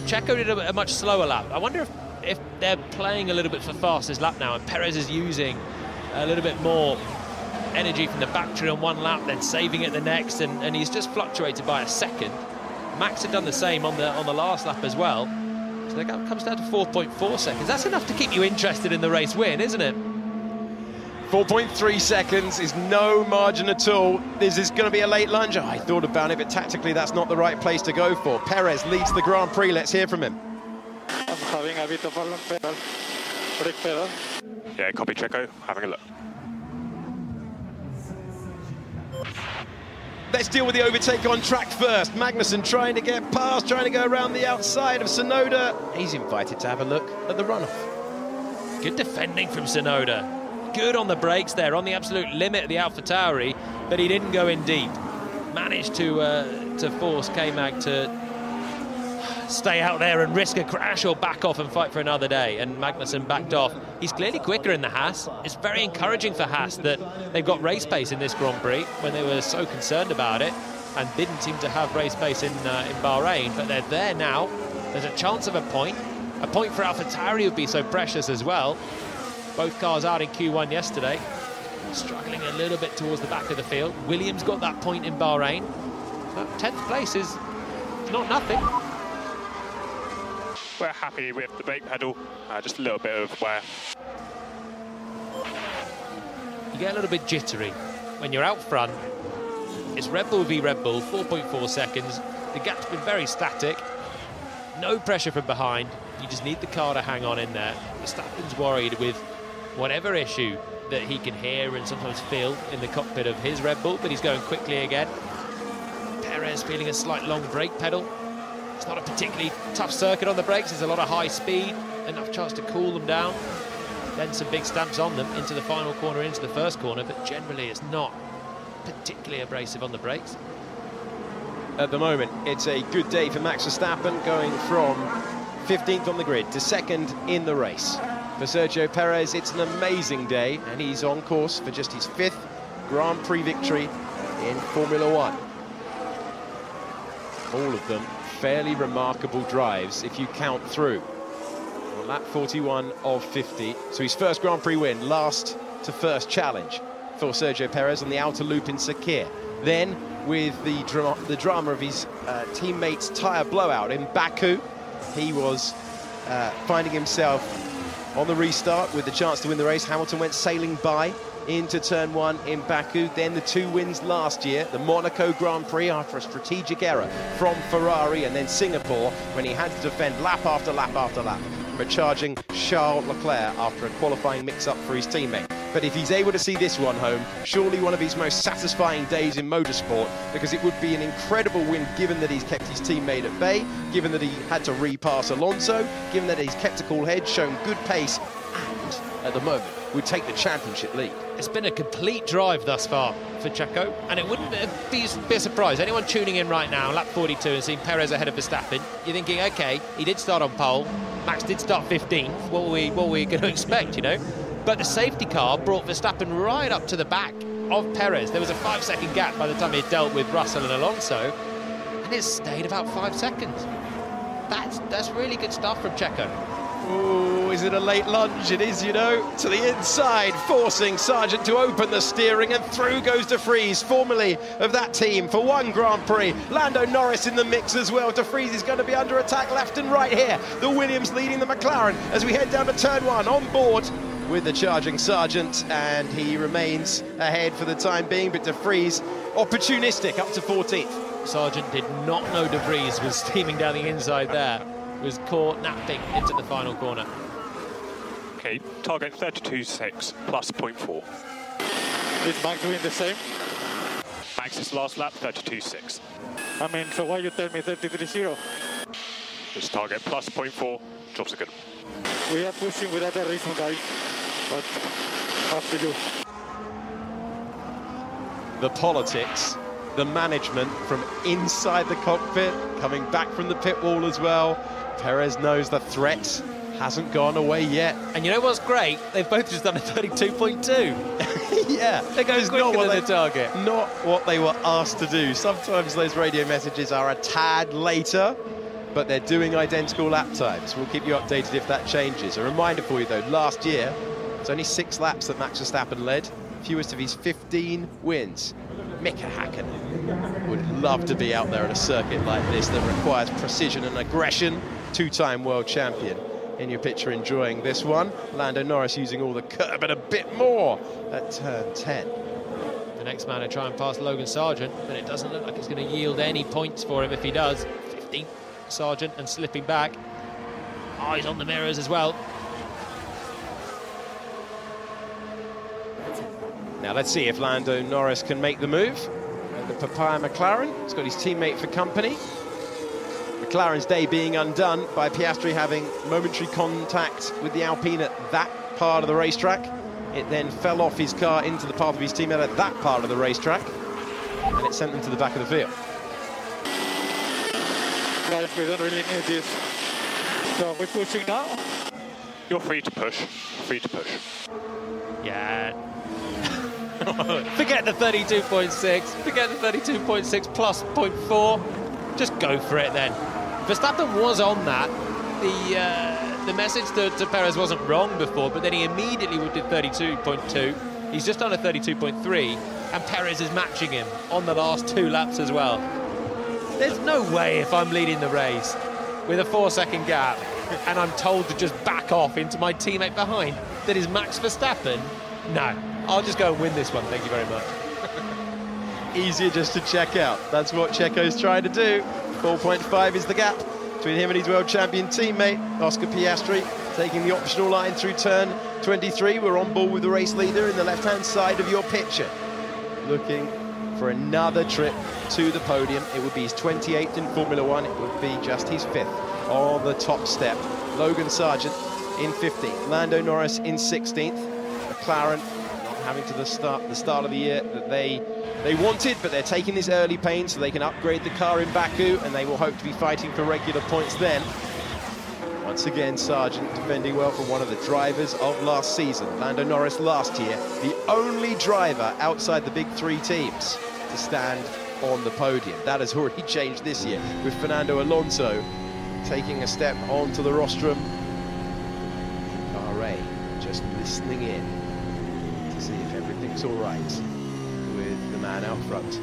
Checo did a much slower lap. I wonder if they're playing a little bit for fastest lap now, and Perez is using a little bit more energy from the battery on one lap, then saving it the next, and he's just fluctuated by a second. Max had done the same on the last lap as well. So the gap comes down to 4.4 seconds. That's enough to keep you interested in the race win, isn't it? 4.3 seconds is no margin at all. This is going to be a late lunge. I thought about it, but tactically that's not the right place to go for. Perez leads the Grand Prix. Let's hear from him. I'm having a bit of a pedal, brake pedal. Yeah, copy Checo, having a look. Let's deal with the overtake on track first. Magnussen trying to get past, trying to go around the outside of Tsunoda. He's invited to have a look at the runoff. Good defending from Tsunoda. Good on the brakes there, on the absolute limit of the AlphaTauri, but he didn't go in deep. Managed to force K-Mag to stay out there and risk a crash or back off and fight for another day, and Magnussen backed off. He's clearly quicker in the Haas. It's very encouraging for Haas that they've got race pace in this Grand Prix when they were so concerned about it and didn't seem to have race pace in Bahrain, but they're there now. There's a chance of a point. A point for AlphaTauri would be so precious as well. Both cars out in Q1 yesterday, struggling a little bit towards the back of the field. Williams got that point in Bahrain. But 10th place is not nothing. we're happy with the brake pedal, just a little bit of wear. You get a little bit jittery when you're out front. It's Red Bull v Red Bull, 4.4 seconds. The gap's been very static. No pressure from behind. You just need the car to hang on in there. Verstappen's worried with whatever issue that he can hear and sometimes feel in the cockpit of his Red Bull, but he's going quickly again. Perez feeling a slight long brake pedal. It's not a particularly tough circuit on the brakes. There's a lot of high speed, enough chance to cool them down. Then some big stamps on them into the final corner, into the first corner, but generally it's not particularly abrasive on the brakes. At the moment, it's a good day for Max Verstappen, going from 15th on the grid to 2nd in the race. For Sergio Perez, it's an amazing day, and he's on course for just his 5th Grand Prix victory in Formula One. All of them fairly remarkable drives if you count through. On lap 41 of 50, so his first Grand Prix win, last to first challenge for Sergio Perez on the outer loop in Sakir. Then, with the drama of his teammates' tyre blowout in Baku, he was finding himself on the restart with the chance to win the race. Hamilton went sailing by into turn 1 in Baku. Then the 2 wins last year, the Monaco Grand Prix after a strategic error from Ferrari, and then Singapore when he had to defend lap after lap after lap from a charging Charles Leclerc after a qualifying mix-up for his teammate. But if he's able to see this one home, surely one of his most satisfying days in motorsport, because it would be an incredible win given that he's kept his teammate at bay, given that he had to repass Alonso, given that he's kept a cool head, shown good pace, and at the moment would take the championship lead. It's been a complete drive thus far for Checo, and it wouldn't be a surprise. Anyone tuning in right now, lap 42, and seeing Perez ahead of Verstappen, you're thinking, okay, he did start on pole, Max did start 15th, what were we going to expect, you know? But the safety car brought Verstappen right up to the back of Perez. There was a 5-second gap by the time he dealt with Russell and Alonso, and it stayed about 5 seconds. That's really good stuff from Checo. Oh, is it a late lunge? It is, you know, to the inside, forcing Sargent to open the steering, and through goes De Vries, formerly of that team, for 1 Grand Prix. Lando Norris in the mix as well. De Vries is going to be under attack left and right here. The Williams leading the McLaren as we head down to turn 1, on board with the charging Sargent, and he remains ahead for the time being, but De Vries opportunistic up to 14th. Sargent did not know De Vries was steaming down the inside there. Was caught napping into the final corner. Okay, target 32.6 plus 0.4. Is Max doing the same? Max's last lap, 32.6. I mean, so why you tell me 33.0? Just target plus 0.4, jobs are good. We are pushing without a reason, guys, but have to do. The politics, the management from inside the cockpit, coming back from the pit wall as well. Perez knows the threat hasn't gone away yet. And you know what's great? They've both just done a 32.2. Yeah, that goes quicker than the target. Not what they were asked to do. Sometimes those radio messages are a tad later, but they're doing identical lap times. We'll keep you updated if that changes. A reminder for you though, last year, it's only 6 laps that Max Verstappen led, fewest of his 15 wins. Mika Häkkinen would love to be out there at a circuit like this that requires precision and aggression. 2-time world champion in your picture enjoying this one. Lando Norris using all the curb and a bit more at turn 10. The next man to try and pass Logan Sargent, but it doesn't look like it's going to yield any points for him if he does. 15th Sargent and slipping back. Eyes on the mirrors as well. Now let's see if Lando Norris can make the move. The Papaya McLaren, he's got his teammate for company. McLaren's day being undone by Piastri having momentary contact with the Alpine at that part of the racetrack. It then fell off his car into the path of his teammate at that part of the racetrack, and it sent them to the back of the field. Guys, we don't really need this. So we're pushing now? You're free to push. Free to push. Yeah. Forget the 32.6. Forget the 32.6 plus 0.4. Just go for it then. Verstappen was on that. The message to Perez wasn't wrong before, but then he immediately did 32.2. He's just under 32.3, and Perez is matching him on the last 2 laps as well. There's no way if I'm leading the race with a 4-second gap and I'm told to just back off into my teammate behind that is Max Verstappen? No, I'll just go and win this one, thank you very much. Easier just to check out. That's what Checo's trying to do. 4.5 is the gap between him and his world champion teammate, Oscar Piastri, taking the optional line through turn 23. We're on board with the race leader in the left-hand side of your picture. Looking for another trip to the podium. It would be his 28th in Formula One. It would be just his 5th on the top step. Logan Sargeant in 15th. Lando Norris in 16th. McLaren not having to the start of the year that they wanted, but they're taking this early pain so they can upgrade the car in Baku, and they will hope to be fighting for regular points then. Once again, Sargeant defending well for one of the drivers of last season. Lando Norris last year, the only driver outside the big 3 teams to stand on the podium. That has already changed this year, with Fernando Alonso taking a step onto the rostrum. RA just listening in to see if everything's all right with the man out front.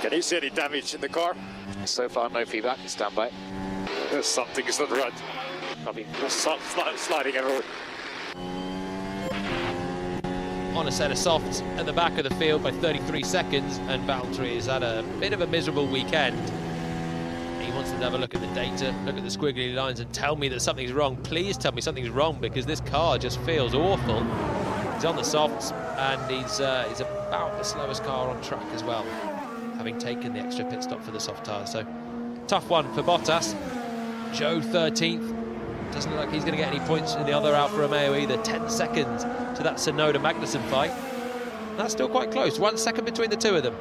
Can you see any damage in the car? So far, no feedback. Stand by. There's something is not right. Copy. Sliding everywhere. On a set of softs at the back of the field by 33 seconds, and Valtteri has had a bit of a miserable weekend. He wants to have a look at the data, look at the squiggly lines and tell me that something's wrong. Please tell me something's wrong, because this car just feels awful. He's on the softs, and he's about the slowest car on track as well, having taken the extra pit stop for the soft tyres. So, tough one for Bottas. Joe 13th. Doesn't look like he's going to get any points in the other Alfa Romeo either. 10 seconds to that Tsunoda Magnussen fight. And that's still quite close. 1 second between the two of them.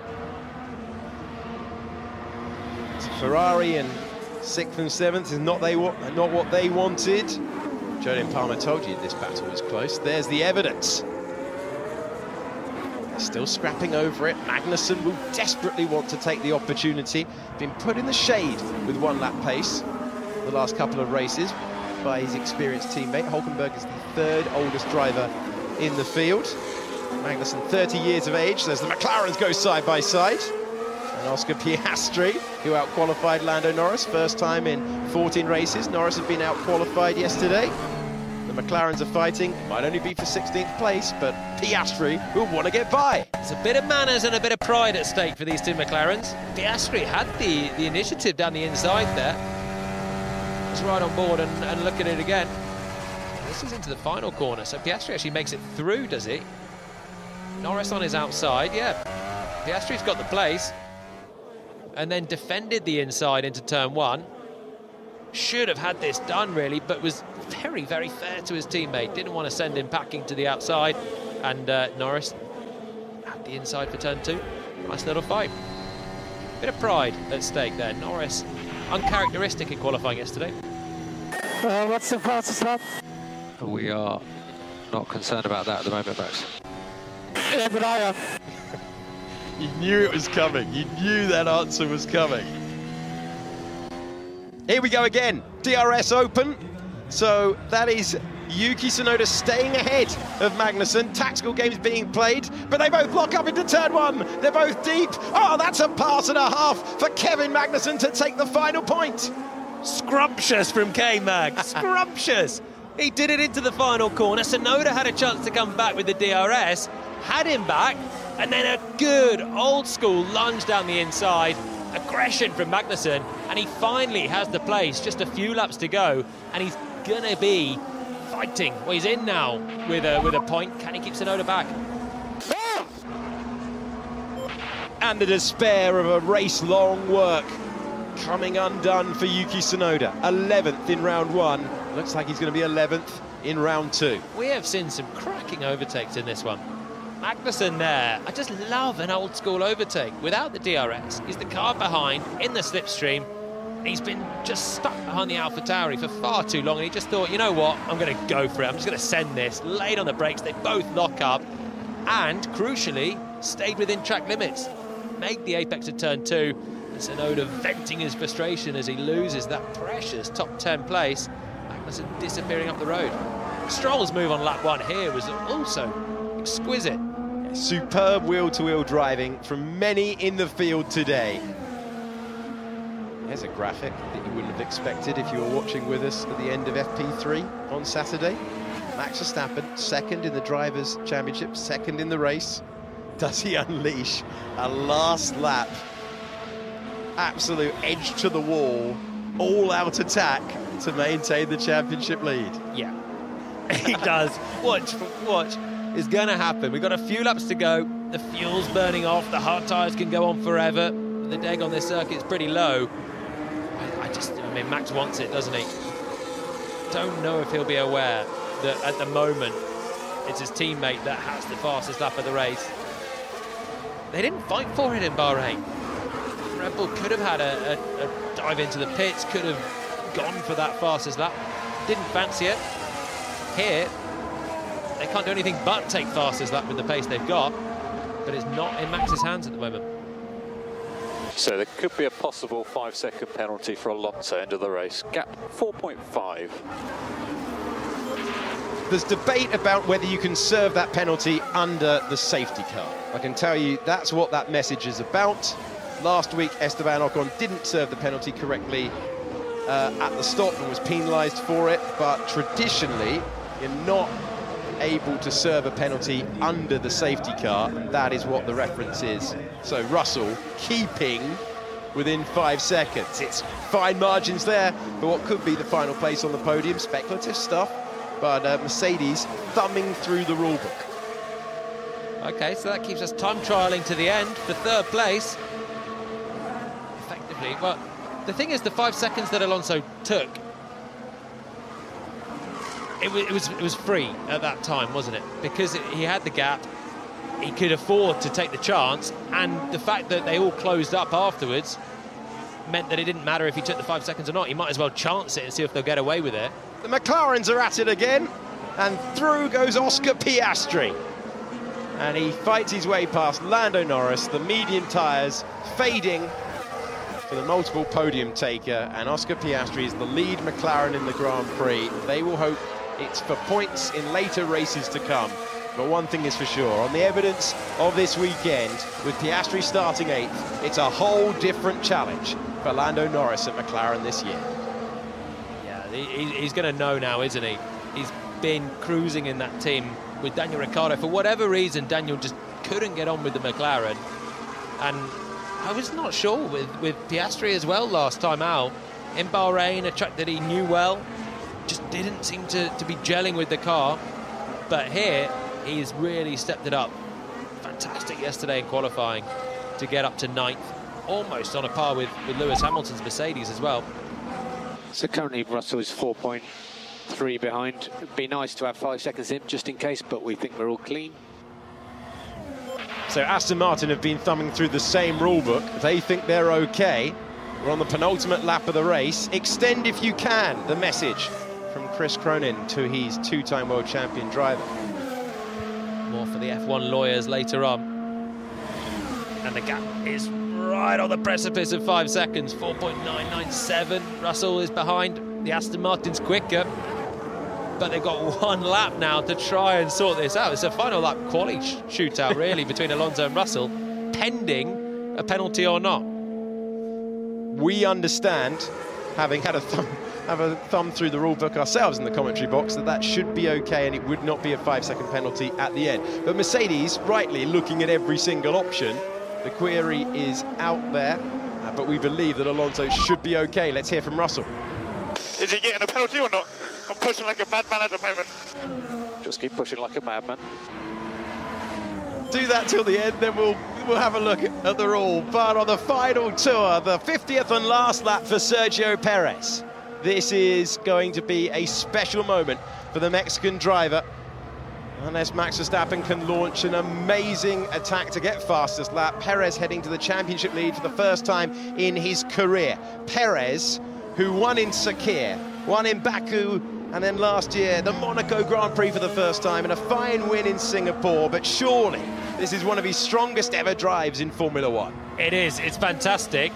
Ferrari and 6th and 7th is not what they wanted. Jolyon Palmer told you this battle was close. There's the evidence. Still scrapping over it. Magnussen will desperately want to take the opportunity. Been put in the shade with 1 lap pace the last couple of races by his experienced teammate. Hulkenberg is the 3rd oldest driver in the field. Magnussen 30 years of age, so as the McLarens go side by side. And Oscar Piastri, who out-qualified Lando Norris, first time in 14 races. Norris had been out-qualified yesterday. The McLarens are fighting, might only be for 16th place, but Piastri will want to get by. There's a bit of manners and a bit of pride at stake for these two McLarens. Piastri had the initiative down the inside there. He's right on board and look at it again. This is into the final corner, so Piastri actually makes it through, does he? Norris on his outside, yeah. Piastri's got the place. And then defended the inside into turn 1. Should have had this done, really, but was very, very fair to his teammate. Didn't want to send him packing to the outside. And Norris had the inside for turn 2. Nice little fight. Bit of pride at stake there. Norris, uncharacteristic in qualifying yesterday. What's the fastest lap? We are not concerned about that at the moment, Max. Yeah, but I am. You knew it was coming. You knew that answer was coming. Here we go again. DRS open. So that is Yuki Tsunoda staying ahead of Magnussen. Tactical games being played, but they both lock up into turn 1. They're both deep. Oh, that's a pass and a half for Kevin Magnussen to take the final point. Scrumptious from K-Mag. Scrumptious. He did it into the final corner. Tsunoda had a chance to come back with the DRS, had him back, and then a good old-school lunge down the inside. Aggression from Magnussen, and he finally has the place. Just a few laps to go, and he's going to be fighting. Well, he's in now with a point. Can he keep Tsunoda back? And the despair of a race-long work coming undone for Yuki Tsunoda. 11th in round 1. Looks like he's going to be 11th in round 2. We have seen some cracking overtakes in this one. Magnussen there, I just love an old school overtake without the DRS. He's the car behind in the slipstream. He's been just stuck behind the AlphaTauri for far too long, and he just thought, you know what, I'm going to go for it. I'm just going to send this. Laid on the brakes, they both lock up, and crucially, stayed within track limits. Made the apex of turn 2, and Tsunoda venting his frustration as he loses that precious top 10 place. Magnussen disappearing up the road. Stroll's move on lap 1 here was also exquisite. Superb wheel-to-wheel driving from many in the field today. Here's a graphic that you wouldn't have expected if you were watching with us at the end of FP3 on Saturday. Max Verstappen, second in the Drivers' Championship, second in the race. Does he unleash a last lap, absolute edge to the wall, all-out attack to maintain the championship lead? Yeah, he does. Watch is going to happen. We've got a few laps to go. The fuel's burning off. The hard tyres can go on forever. The deg on this circuit is pretty low. I mean, Max wants it, doesn't he? Don't know if he'll be aware that at the moment it's his teammate that has the fastest lap of the race. They didn't fight for it in Bahrain. Red Bull could have had a dive into the pits, could have gone for that fastest lap. Didn't fancy it. Here, they can't do anything but take fastest lap with the pace they've got, but it's not in Max's hands at the moment. So there could be a possible 5-second penalty for Alonso end of the race. Gap 4.5. There's debate about whether you can serve that penalty under the safety car. I can tell you that's what that message is about. Last week, Esteban Ocon didn't serve the penalty correctly at the stop and was penalised for it, but traditionally, you're not able to serve a penalty under the safety car, and that is what the reference is. So Russell keeping within 5 seconds. It's fine margins there for what could be the final place on the podium. Speculative stuff, but Mercedes thumbing through the rule book. Okay, so that keeps us time trialling to the end for third place. Effectively, well, the thing is, the 5 seconds that Alonso took, it was free at that time, wasn't it? Because he had the gap, he could afford to take the chance, and the fact that they all closed up afterwards meant that it didn't matter if he took the 5 seconds or not. He might as well chance it and see if they'll get away with it. The McLarens are at it again, and through goes Oscar Piastri. And he fights his way past Lando Norris, the medium tyres fading for the multiple podium taker, and Oscar Piastri is the lead McLaren in the Grand Prix. They will hope it's for points in later races to come. But one thing is for sure, on the evidence of this weekend, with Piastri starting 8th, it's a whole different challenge for Lando Norris at McLaren this year. Yeah, he's going to know now, isn't he? He's been cruising in that team with Daniel Ricciardo. For whatever reason, Daniel just couldn't get on with the McLaren. And I was not sure with Piastri as well last time out. In Bahrain, a track that he knew well, just didn't seem to be gelling with the car. But here, he's really stepped it up. Fantastic yesterday in qualifying to get up to 9th, almost on a par with Lewis Hamilton's Mercedes as well. So currently Russell is 4.3 behind. It'd be nice to have 5 seconds in just in case, but we think we're all clean. So Aston Martin have been thumbing through the same rule book. They think they're okay. We're on the penultimate lap of the race. Extend if you can, the message from Chris Cronin to his 2-time world champion driver. More for the F1 lawyers later on. And the gap is right on the precipice of 5 seconds, 4.997. Russell is behind. The Aston Martin's quicker, but they've got 1 lap now to try and sort this out. It's a final lap quali shootout, really, between Alonso and Russell, pending a penalty or not. We understand, having had a thumb through the rule book ourselves in the commentary box, that should be okay and it would not be a 5-second penalty at the end. But Mercedes, rightly looking at every single option, the query is out there, but we believe that Alonso should be okay. Let's hear from Russell. Is he getting a penalty or not? I'm pushing like a madman at the moment. Just keep pushing like a madman. Do that till the end, then we'll have a look at the rule. But on the final tour, the 50th and last lap for Sergio Perez. This is going to be a special moment for the Mexican driver. Unless Max Verstappen can launch an amazing attack to get fastest lap. Perez heading to the championship lead for the first time in his career. Perez, who won in Sakir, won in Baku, and then last year the Monaco Grand Prix for the first time, and a fine win in Singapore. But surely this is one of his strongest ever drives in Formula One. It is, it's fantastic.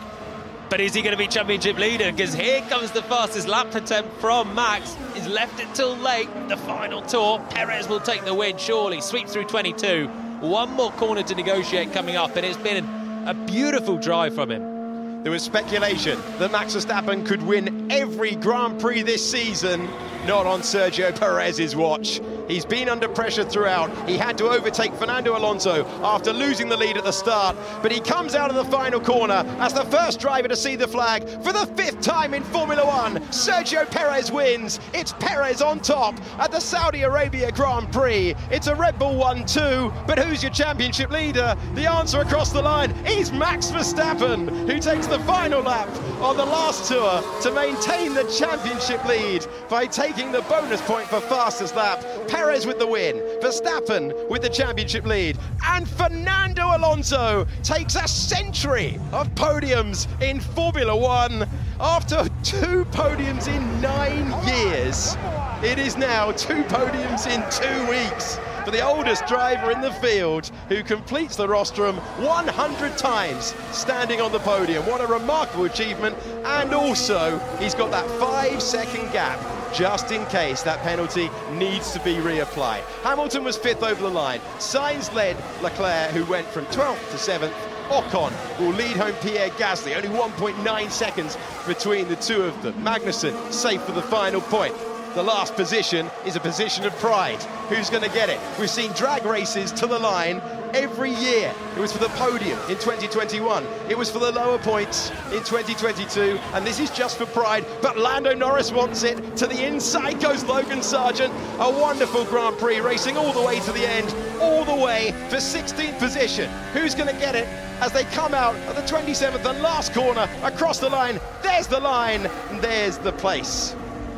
But is he going to be championship leader? Because here comes the fastest lap attempt from Max. He's left it till late, the final tour. Perez will take the win, surely. Sweep through 22. 1 more corner to negotiate coming up, and it's been a beautiful drive from him. There was speculation that Max Verstappen could win every Grand Prix this season, not on Sergio Perez's watch. He's been under pressure throughout. He had to overtake Fernando Alonso after losing the lead at the start, but he comes out of the final corner as the first driver to see the flag for the 5th time in Formula One. Sergio Perez wins. It's Perez on top at the Saudi Arabia Grand Prix. It's a Red Bull 1-2, but who's your championship leader? The answer across the line is Max Verstappen, who takes the final lap on the last tour to maintain the championship lead by taking the bonus point for fastest lap. Perez with the win, Verstappen with the championship lead, and Fernando Alonso takes a century of podiums in Formula One. After 2 podiums in 9 years, it is now 2 podiums in 2 weeks for the oldest driver in the field, who completes the rostrum 100 times standing on the podium. What a remarkable achievement, and also he's got that 5-second gap just in case that penalty needs to be reapplied. Hamilton was 5th over the line. Sainz led Leclerc, who went from 12th to 7th. Ocon will lead home Pierre Gasly, only 1.9 seconds between the two of them. Magnussen safe for the final point. The last position is a position of pride. Who's going to get it? We've seen drag races to the line every year. It was for the podium in 2021. It was for the lower points in 2022. And this is just for pride. But Lando Norris wants it. To the inside goes Logan Sargeant. A wonderful Grand Prix, racing all the way to the end, all the way for 16th position. Who's going to get it as they come out at the 27th and last corner across the line? There's the line, and there's the place.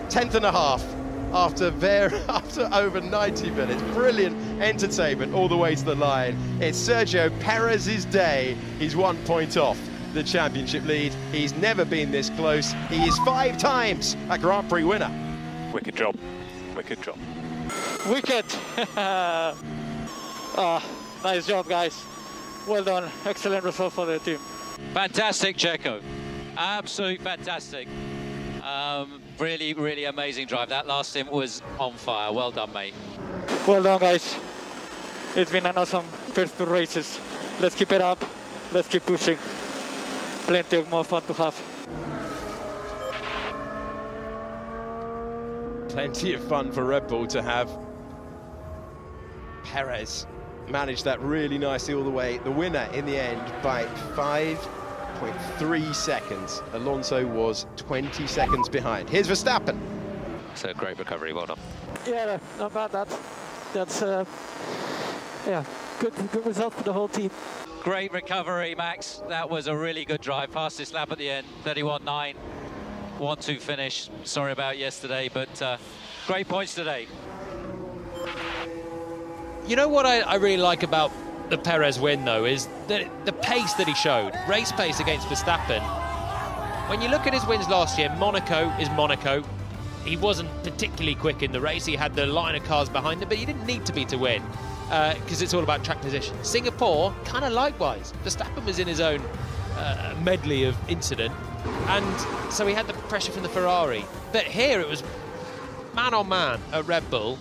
10th and a half after over 90 minutes. Brilliant entertainment all the way to the line. It's Sergio Perez's day. He's 1 point off the championship lead. He's never been this close. He is 5 times a Grand Prix winner. Wicked job. Wicked job. Wicked. Nice job, guys. Well done. Excellent result for the team. Fantastic, Checo. Absolutely fantastic. Really, really amazing drive. That last stint was on fire. Well done, mate. Well done, guys. It's been an awesome first 2 races. Let's keep it up. Let's keep pushing. Plenty of more fun to have. Plenty of fun for Red Bull to have. Perez managed that really nicely all the way. The winner in the end by 5.3 seconds. Alonso was 20 seconds behind. Here's Verstappen. It's a great recovery, well done. Yeah, not bad. That's yeah, good result for the whole team. Great recovery, Max. That was a really good drive. Fastest lap at the end, 31.9. 1-2 finish. Sorry about yesterday, but great points today. You know what I really like about the Perez win, though, is the pace that he showed. Race pace against Verstappen. When you look at his wins last year, Monaco is Monaco. He wasn't particularly quick in the race. He had the line of cars behind him, but he didn't need to be to win because it's all about track position. Singapore, kind of likewise. Verstappen was in his own medley of incident, and so he had the pressure from the Ferrari. But here it was man on man at Red Bull,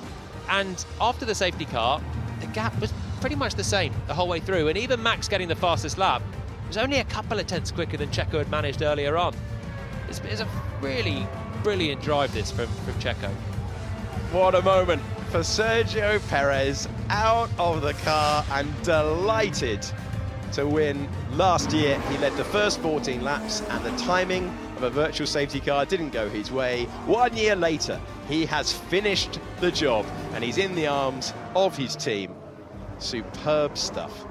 and after the safety car, the gap was pretty much the same the whole way through, and even Max getting the fastest lap was only a couple of tenths quicker than Checo had managed earlier on. It's a really brilliant drive this from Checo. What a moment for Sergio Perez, out of the car and delighted to win. Last year he led the first 14 laps and the timing of a virtual safety car didn't go his way. 1 year later he has finished the job and he's in the arms of his team. Superb stuff.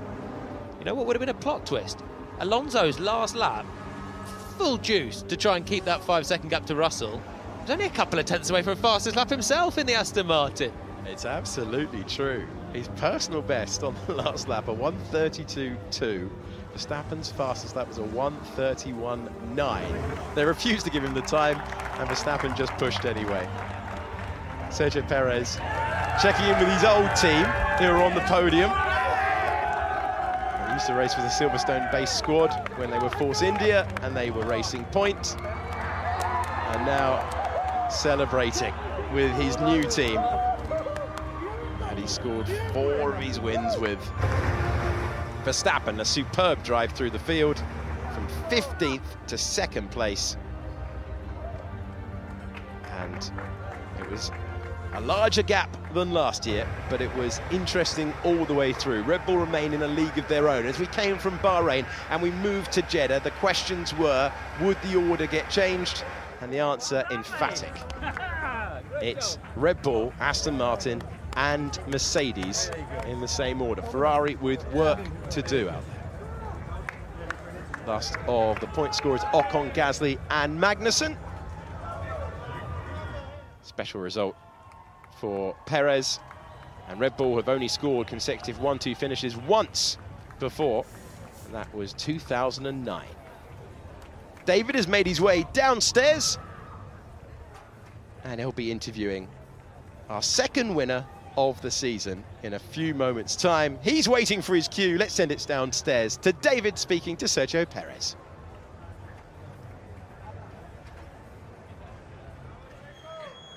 You know what would have been a plot twist? Alonso's last lap, full juice to try and keep that 5-second gap to Russell. He was only a couple of tenths away from fastest lap himself in the Aston Martin. It's absolutely true. His personal best on the last lap, a 1:32.2. Verstappen's fastest lap was a 1:31.9. They refused to give him the time, and Verstappen just pushed anyway. Sergio Perez checking in with his old team, who are on the podium. They used to race with the Silverstone-based squad when they were Force India, and they were racing Point. And now celebrating with his new team. And he scored 4 of his wins with Verstappen. A superb drive through the field. from 15th to 2nd place. And it was a larger gap than last year, but it was interesting all the way through. Red Bull remain in a league of their own. As we came from Bahrain and we moved to Jeddah, the questions were, would the order get changed? And the answer, emphatic. It's Red Bull, Aston Martin and Mercedes in the same order. Ferrari with work to do out there. Last of the point scorers, Ocon, Gasly and Magnussen. Special result for Perez, and Red Bull have only scored consecutive 1-2 finishes once before, and that was 2009. David has made his way downstairs, and he'll be interviewing our 2nd winner of the season in a few moments' time. He's waiting for his cue. Let's send it downstairs to David speaking to Sergio Perez.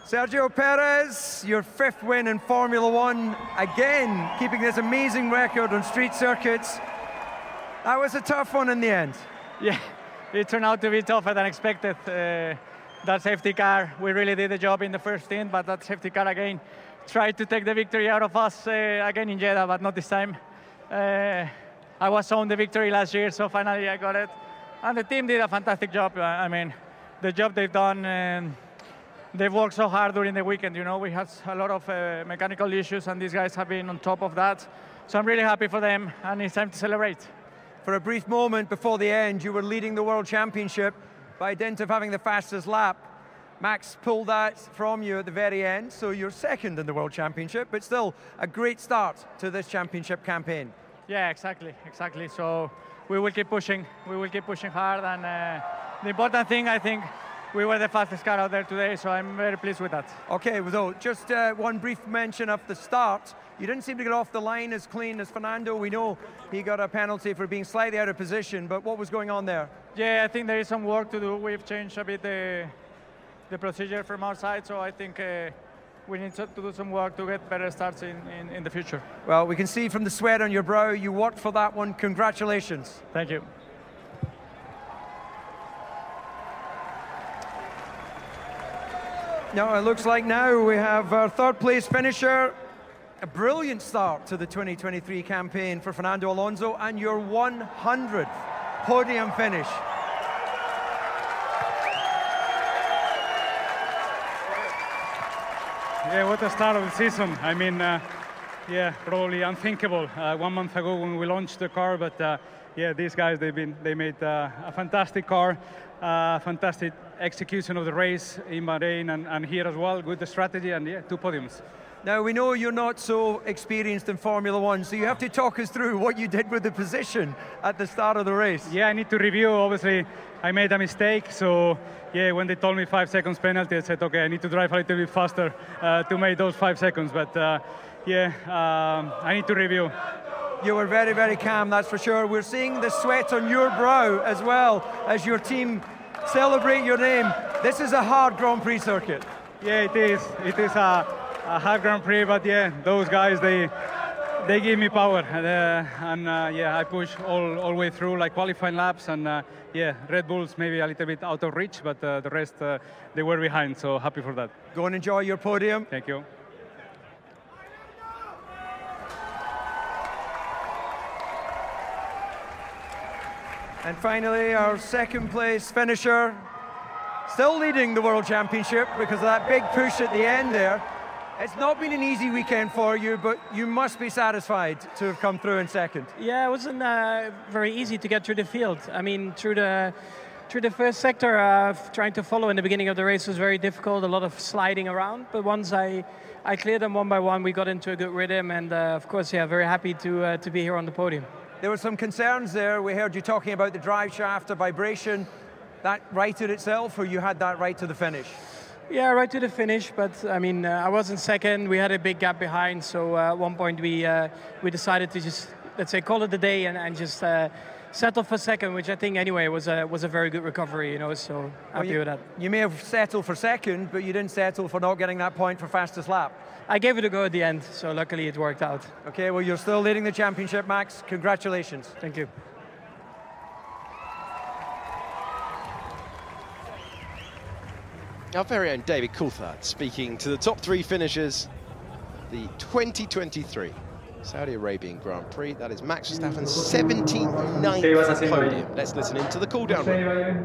Sergio Perez, your 5th win in Formula One, again keeping this amazing record on street circuits. That was a tough one in the end. Yeah, it turned out to be tougher than expected. That safety car, we really did the job in the first stint, but that safety car again tried to take the victory out of us again in Jeddah, but not this time. I was on the victory last year, so finally I got it. And the team did a fantastic job. I mean, the job they've done, they've worked so hard during the weekend. You know, we had a lot of mechanical issues, and these guys have been on top of that. So I'm really happy for them, and it's time to celebrate. For a brief moment before the end, you were leading the World Championship by dint of having the fastest lap. Max pulled that from you at the very end, so you're 2nd in the World Championship, but still a great start to this championship campaign. Yeah, exactly. So we will keep pushing. We will keep pushing hard, and the important thing, I think, we were the fastest car out there today, so I'm very pleased with that. Okay, well, just one brief mention of the start. You didn't seem to get off the line as clean as Fernando. We know he got a penalty for being slightly out of position, but what was going on there? Yeah, I think there is some work to do. We've changed a bit the procedure from our side, so I think we need to do some work to get better starts in the future. Well, we can see from the sweat on your brow, you worked for that one. Congratulations. Thank you. Now, it looks like now we have our 3rd place finisher. A brilliant start to the 2023 campaign for Fernando Alonso, and your 100th podium finish. Yeah, what a start of the season. I mean, yeah, probably unthinkable 1 month ago when we launched the car, but yeah, these guys, they made a fantastic car, fantastic execution of the race in Bahrain and here as well. Good strategy, and yeah, 2 podiums. Now, we know you're not so experienced in Formula One, so you have to talk us through what you did with the position at the start of the race. Yeah, I need to review. Obviously, I made a mistake, so yeah, when they told me 5 seconds penalty, I said, okay, I need to drive a little bit faster to make those 5 seconds, but yeah, I need to review. You were very, very calm, that's for sure. We're seeing the sweat on your brow as well as your team celebrate your name. This is a hard Grand Prix circuit. Yeah, it is. It is a hard Grand Prix, but yeah, those guys, they give me power, and yeah, I push all the way through, like qualifying laps, and yeah, Red Bull's maybe a little bit out of reach, but the rest, they were behind, so happy for that. Go and enjoy your podium. Thank you. And finally, our 2nd place finisher, still leading the World Championship because of that big push at the end there. It's not been an easy weekend for you, but you must be satisfied to have come through in 2nd. Yeah, it wasn't very easy to get through the field. I mean, through the first sector, trying to follow in the beginning of the race was very difficult, a lot of sliding around. But once I cleared them one by one, we got into a good rhythm, and of course, yeah, very happy to be here on the podium. There were some concerns there. We heard you talking about the drive shaft, the vibration. That righted itself, or you had that right to the finish? Yeah, right to the finish, but I mean, I was in 2nd. We had a big gap behind, so at one point we decided to just, let's say, call it a day and just settle for 2nd, which I think anyway was a very good recovery, you know, so happy with that. You may have settled for 2nd, but you didn't settle for not getting that point for fastest lap. I gave it a go at the end, so luckily it worked out. Okay, well, you're still leading the championship, Max. Congratulations. Thank you. Our very own David Coulthard speaking to the top 3 finishers, the 2023 Saudi Arabian Grand Prix. That is Max Verstappen's 79th podium. Let's listen into the cool-down run.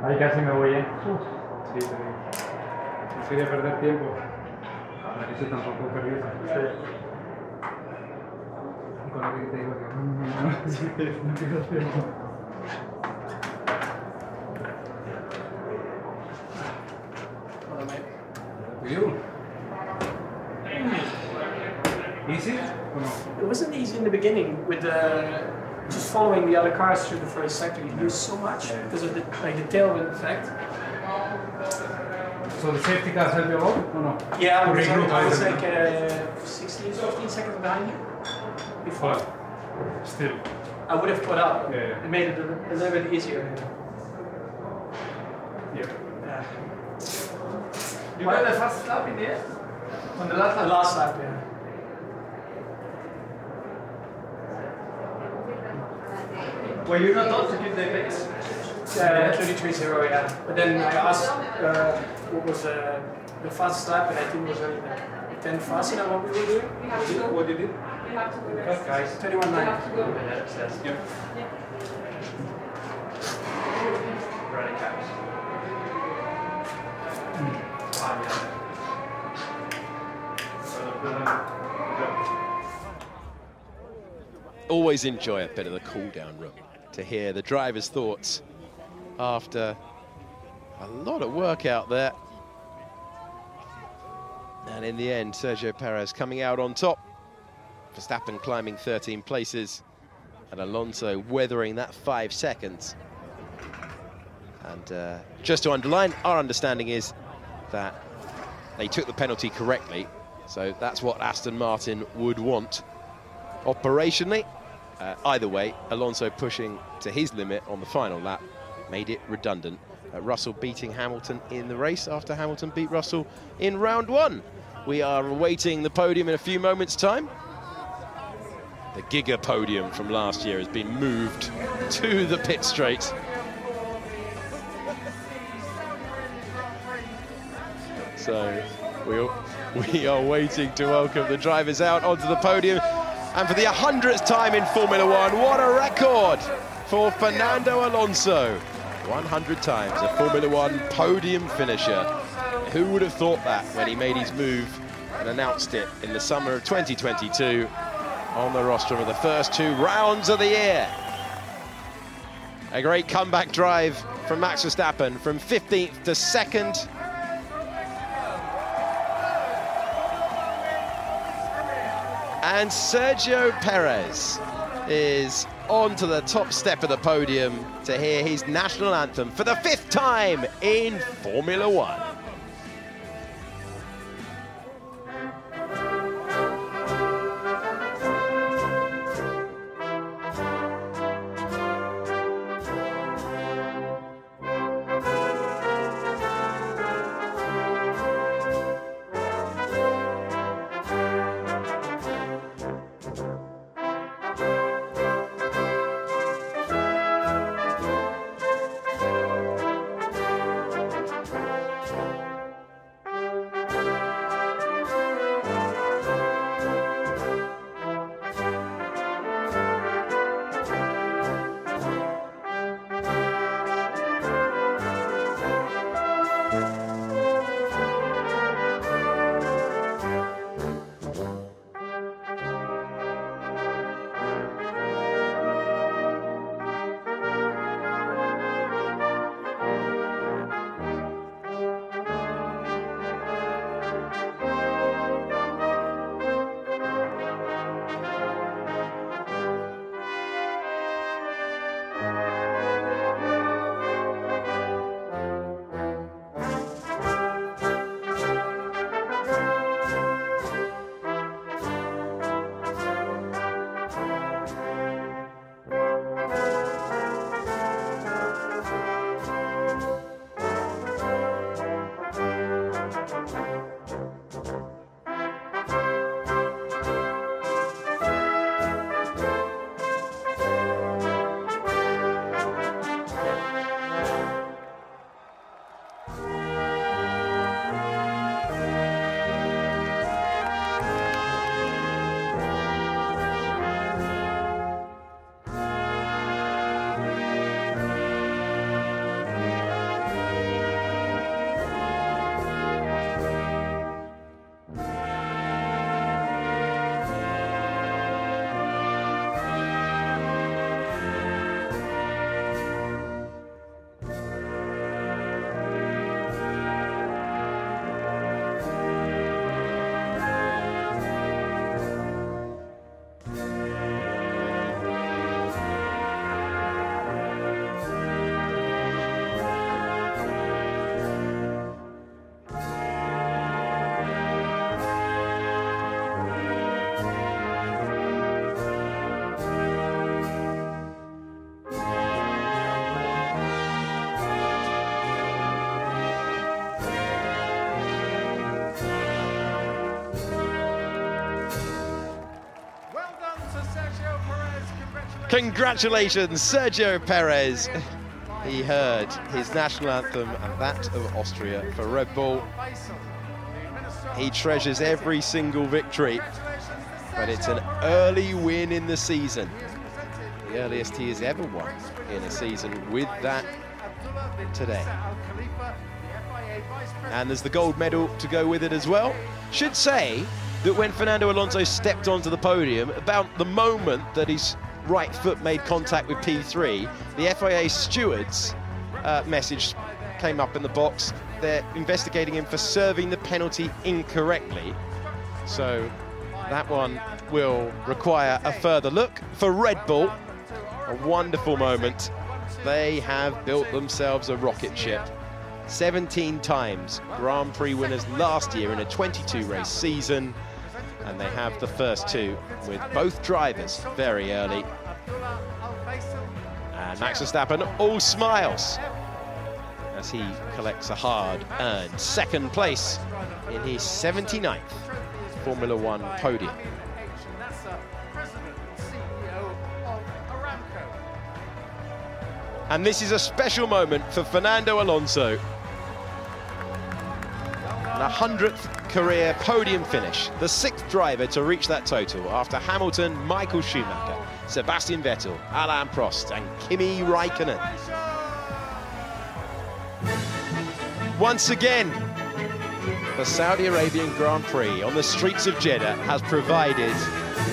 Ahí casi me voy, ¿eh? Sí, sí. No quería perder tiempo. Eso tampoco perdí. Y con lo que te digo que no pierdo tiempo. You? Easy? Or no? It wasn't easy in the beginning with just following the other cars through the first sector. You lose so much because of the tailwind effect. So the safety cars help you a lot or no? Yeah, I was like 16, 15 seconds behind you before. But still. I would have caught up. Yeah, yeah. It made it a little bit easier. Yeah. You got the fast lap in the end? On the last lap? The last lap, yeah. Were you not told to keep the pace? Yeah, 33.0, yeah. But then I asked what was the fastest lap, and I think it was only like 10 faster than what we were doing. What did you do? Guys, 31.9. Yep. Running caps. Always enjoy a bit of the cool-down room to hear the driver's thoughts after a lot of work out there. And in the end, Sergio Perez coming out on top. Verstappen climbing 13 places, and Alonso weathering that 5 seconds. And just to underline, our understanding is that they took the penalty correctly, so that's what Aston Martin would want. Operationally, either way, Alonso pushing to his limit on the final lap made it redundant. Russell beating Hamilton in the race after Hamilton beat Russell in round 1. We are awaiting the podium in a few moments' time. The Giga podium from last year has been moved to the pit straight. So we are waiting to welcome the drivers out onto the podium. And for the 100th time in Formula One, what a record for Fernando Alonso. 100 times a Formula One podium finisher. Who would have thought that when he made his move and announced it in the summer of 2022 on the rostrum of the first 2 rounds of the year. A great comeback drive from Max Verstappen from 15th to 2nd. And Sergio Perez is on to the top step of the podium to hear his national anthem for the 5th time in Formula One. Congratulations, Sergio Perez. He heard his national anthem and that of Austria for Red Bull. He treasures every single victory, but it's an early win in the season. The earliest he has ever won in a season with that today. And there's the gold medal to go with it as well. Should say that when Fernando Alonso stepped onto the podium, about the moment that his right foot made contact with P3, the FIA stewards message came up in the box. They're investigating him for serving the penalty incorrectly. So that one will require a further look. For Red Bull, a wonderful moment. They have built themselves a rocket ship. 17 times Grand Prix winners last year in a 22-race season, and they have the first two with both drivers very early. And Max Verstappen all smiles as he collects a hard-earned second place in his 79th Formula One podium. And this is a special moment for Fernando Alonso. A 100th career podium finish, the 6th driver to reach that total after Hamilton, Michael Schumacher, Sebastian Vettel, Alain Prost and Kimi Raikkonen. Once again, the Saudi Arabian Grand Prix on the streets of Jeddah has provided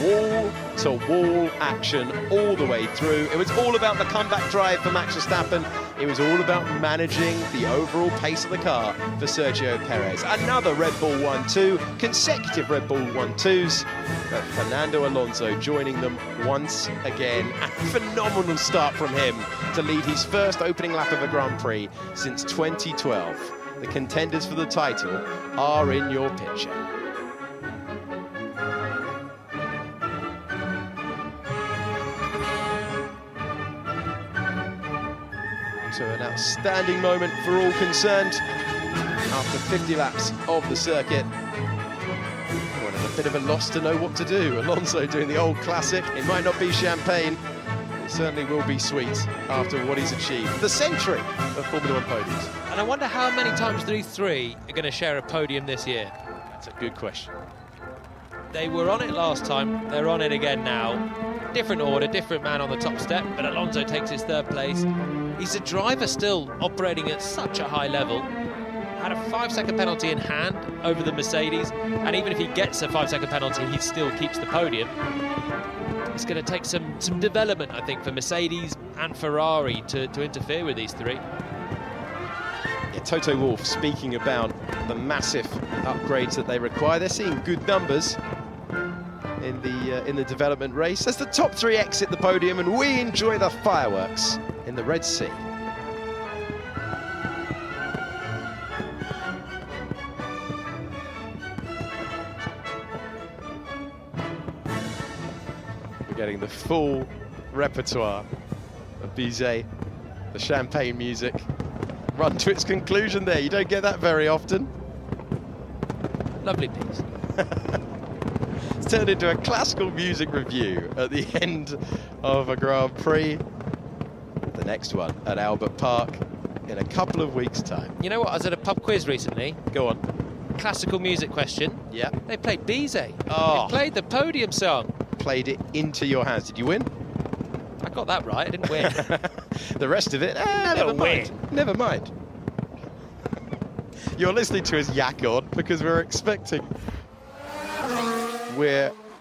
wall-to-wall action all the way through. It was all about the comeback drive for Max Verstappen. It was all about managing the overall pace of the car for Sergio Perez. Another Red Bull 1-2, consecutive Red Bull 1-2s, but Fernando Alonso joining them once again. A phenomenal start from him to lead his first opening lap of a Grand Prix since 2012. The contenders for the title are in your picture. So an outstanding moment for all concerned after 50 laps of the circuit. Well, a bit of a loss to know what to do. Alonso doing the old classic. It might not be champagne. It certainly will be sweet after what he's achieved. The century of Formula One podiums. And I wonder how many times these three are going to share a podium this year. That's a good question. They were on it last time. They're on it again now. Different order, different man on the top step, but Alonso takes his third place. He's a driver still operating at such a high level. Had a 5-second penalty in hand over the Mercedes, and even if he gets a 5-second penalty, he still keeps the podium. It's going to take some development, I think, for Mercedes and Ferrari to interfere with these three. Yeah, Toto Wolff speaking about the massive upgrades that they require. They're seeing good numbers in the development race as the top three exit the podium and we enjoy the fireworks in the Red Sea. We're getting the full repertoire of Bizet, the champagne music, run to its conclusion there. You don't get that very often. Lovely piece. It's turned into a classical music review at the end of a Grand Prix. The next one at Albert Park in a couple of weeks' time. You know what? I was at a pub quiz recently. Go on. Classical music question. Yeah. They played Bizet. Oh. They played the podium song. Played it into your hands. Did you win? I got that right. I didn't win. The rest of it, never mind. Never mind. You're listening to us yak on because we're expecting...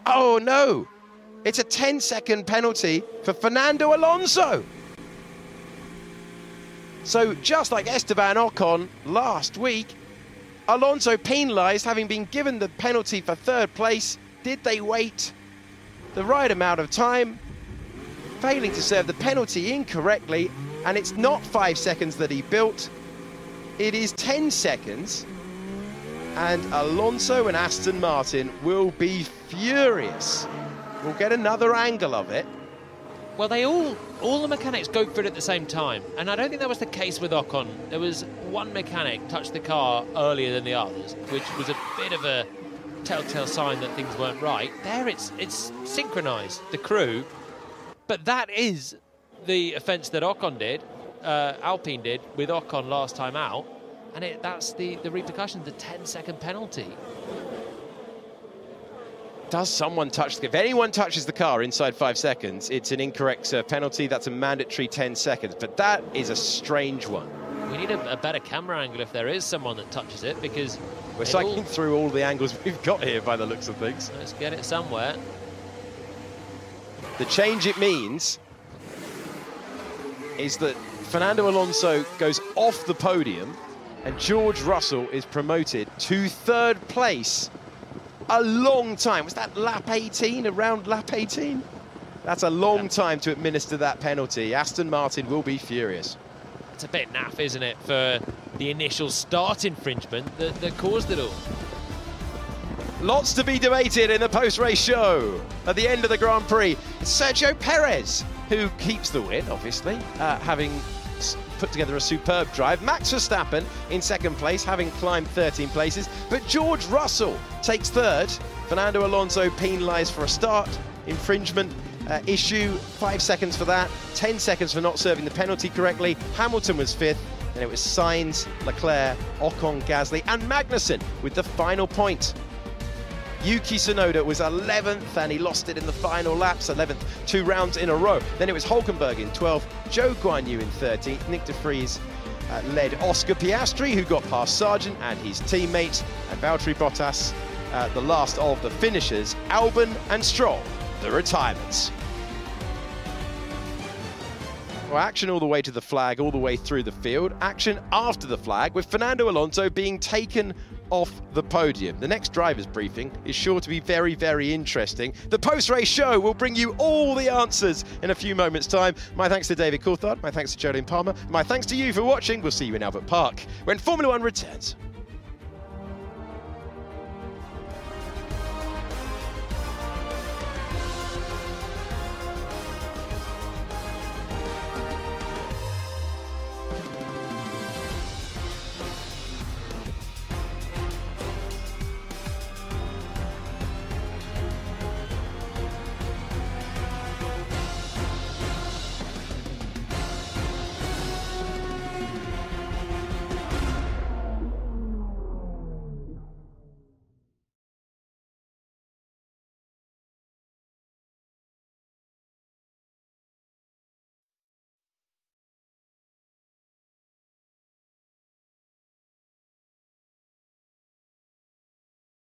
Oh no! It's a 10-second penalty for Fernando Alonso. So just like Esteban Ocon last week, Alonso penalised, having been given the penalty for third place. Did they wait the right amount of time, failing to serve the penalty incorrectly? And it's not 5 seconds that he built, it is 10 seconds. And Alonso and Aston Martin will be furious. We'll get another angle of it. Well, all the mechanics go for it at the same time, and I don't think that was the case with Ocon. There was one mechanic touched the car earlier than the others, which was a bit of a telltale sign that things weren't right. There, it's synchronised. The crew But that is the offence that Ocon did, Alpine did with Ocon last time out, and that's the repercussion, the 10-second penalty. Does someone touch if anyone touches the car inside 5 seconds, it's an incorrect penalty. That's a mandatory 10 seconds, but that is a strange one. We need a better camera angle if there is someone that touches it, because we're cycling through all the angles we've got here by the looks of things. Let's get it somewhere. The change it means is that Fernando Alonso goes off the podium and George Russell is promoted to 3rd place. A long time. Was that lap 18, around lap 18? That's a long time to administer that penalty. Aston Martin will be furious. It's a bit naff, isn't it, for the initial start infringement that caused it all. Lots to be debated in the post-race show. At the end of the Grand Prix, it's Sergio Perez, who keeps the win, obviously, having put together a superb drive. Max Verstappen in 2nd place, having climbed 13 places. But George Russell takes 3rd. Fernando Alonso penalised for a start infringement issue. 5 seconds for that. 10 seconds for not serving the penalty correctly. Hamilton was 5th. Then it was Sainz, Leclerc, Ocon, Gasly, and Magnussen with the final point. Yuki Tsunoda was 11th and he lost it in the final laps, 11th 2 rounds in a row. Then it was Hulkenberg in 12th, Zhou Guanyu in 13th, Nick de Vries led Oscar Piastri, who got past Sargent and his teammate, and Valtteri Bottas, the last of the finishers, Albon and Stroll, the retirements. Well, action all the way to the flag, all the way through the field. Action after the flag, with Fernando Alonso being taken off the podium. The next driver's briefing is sure to be very, very interesting. The post-race show will bring you all the answers in a few moments' time. My thanks to David Coulthard, my thanks to Jolyon Palmer, my thanks to you for watching. We'll see you in Albert Park when Formula One returns.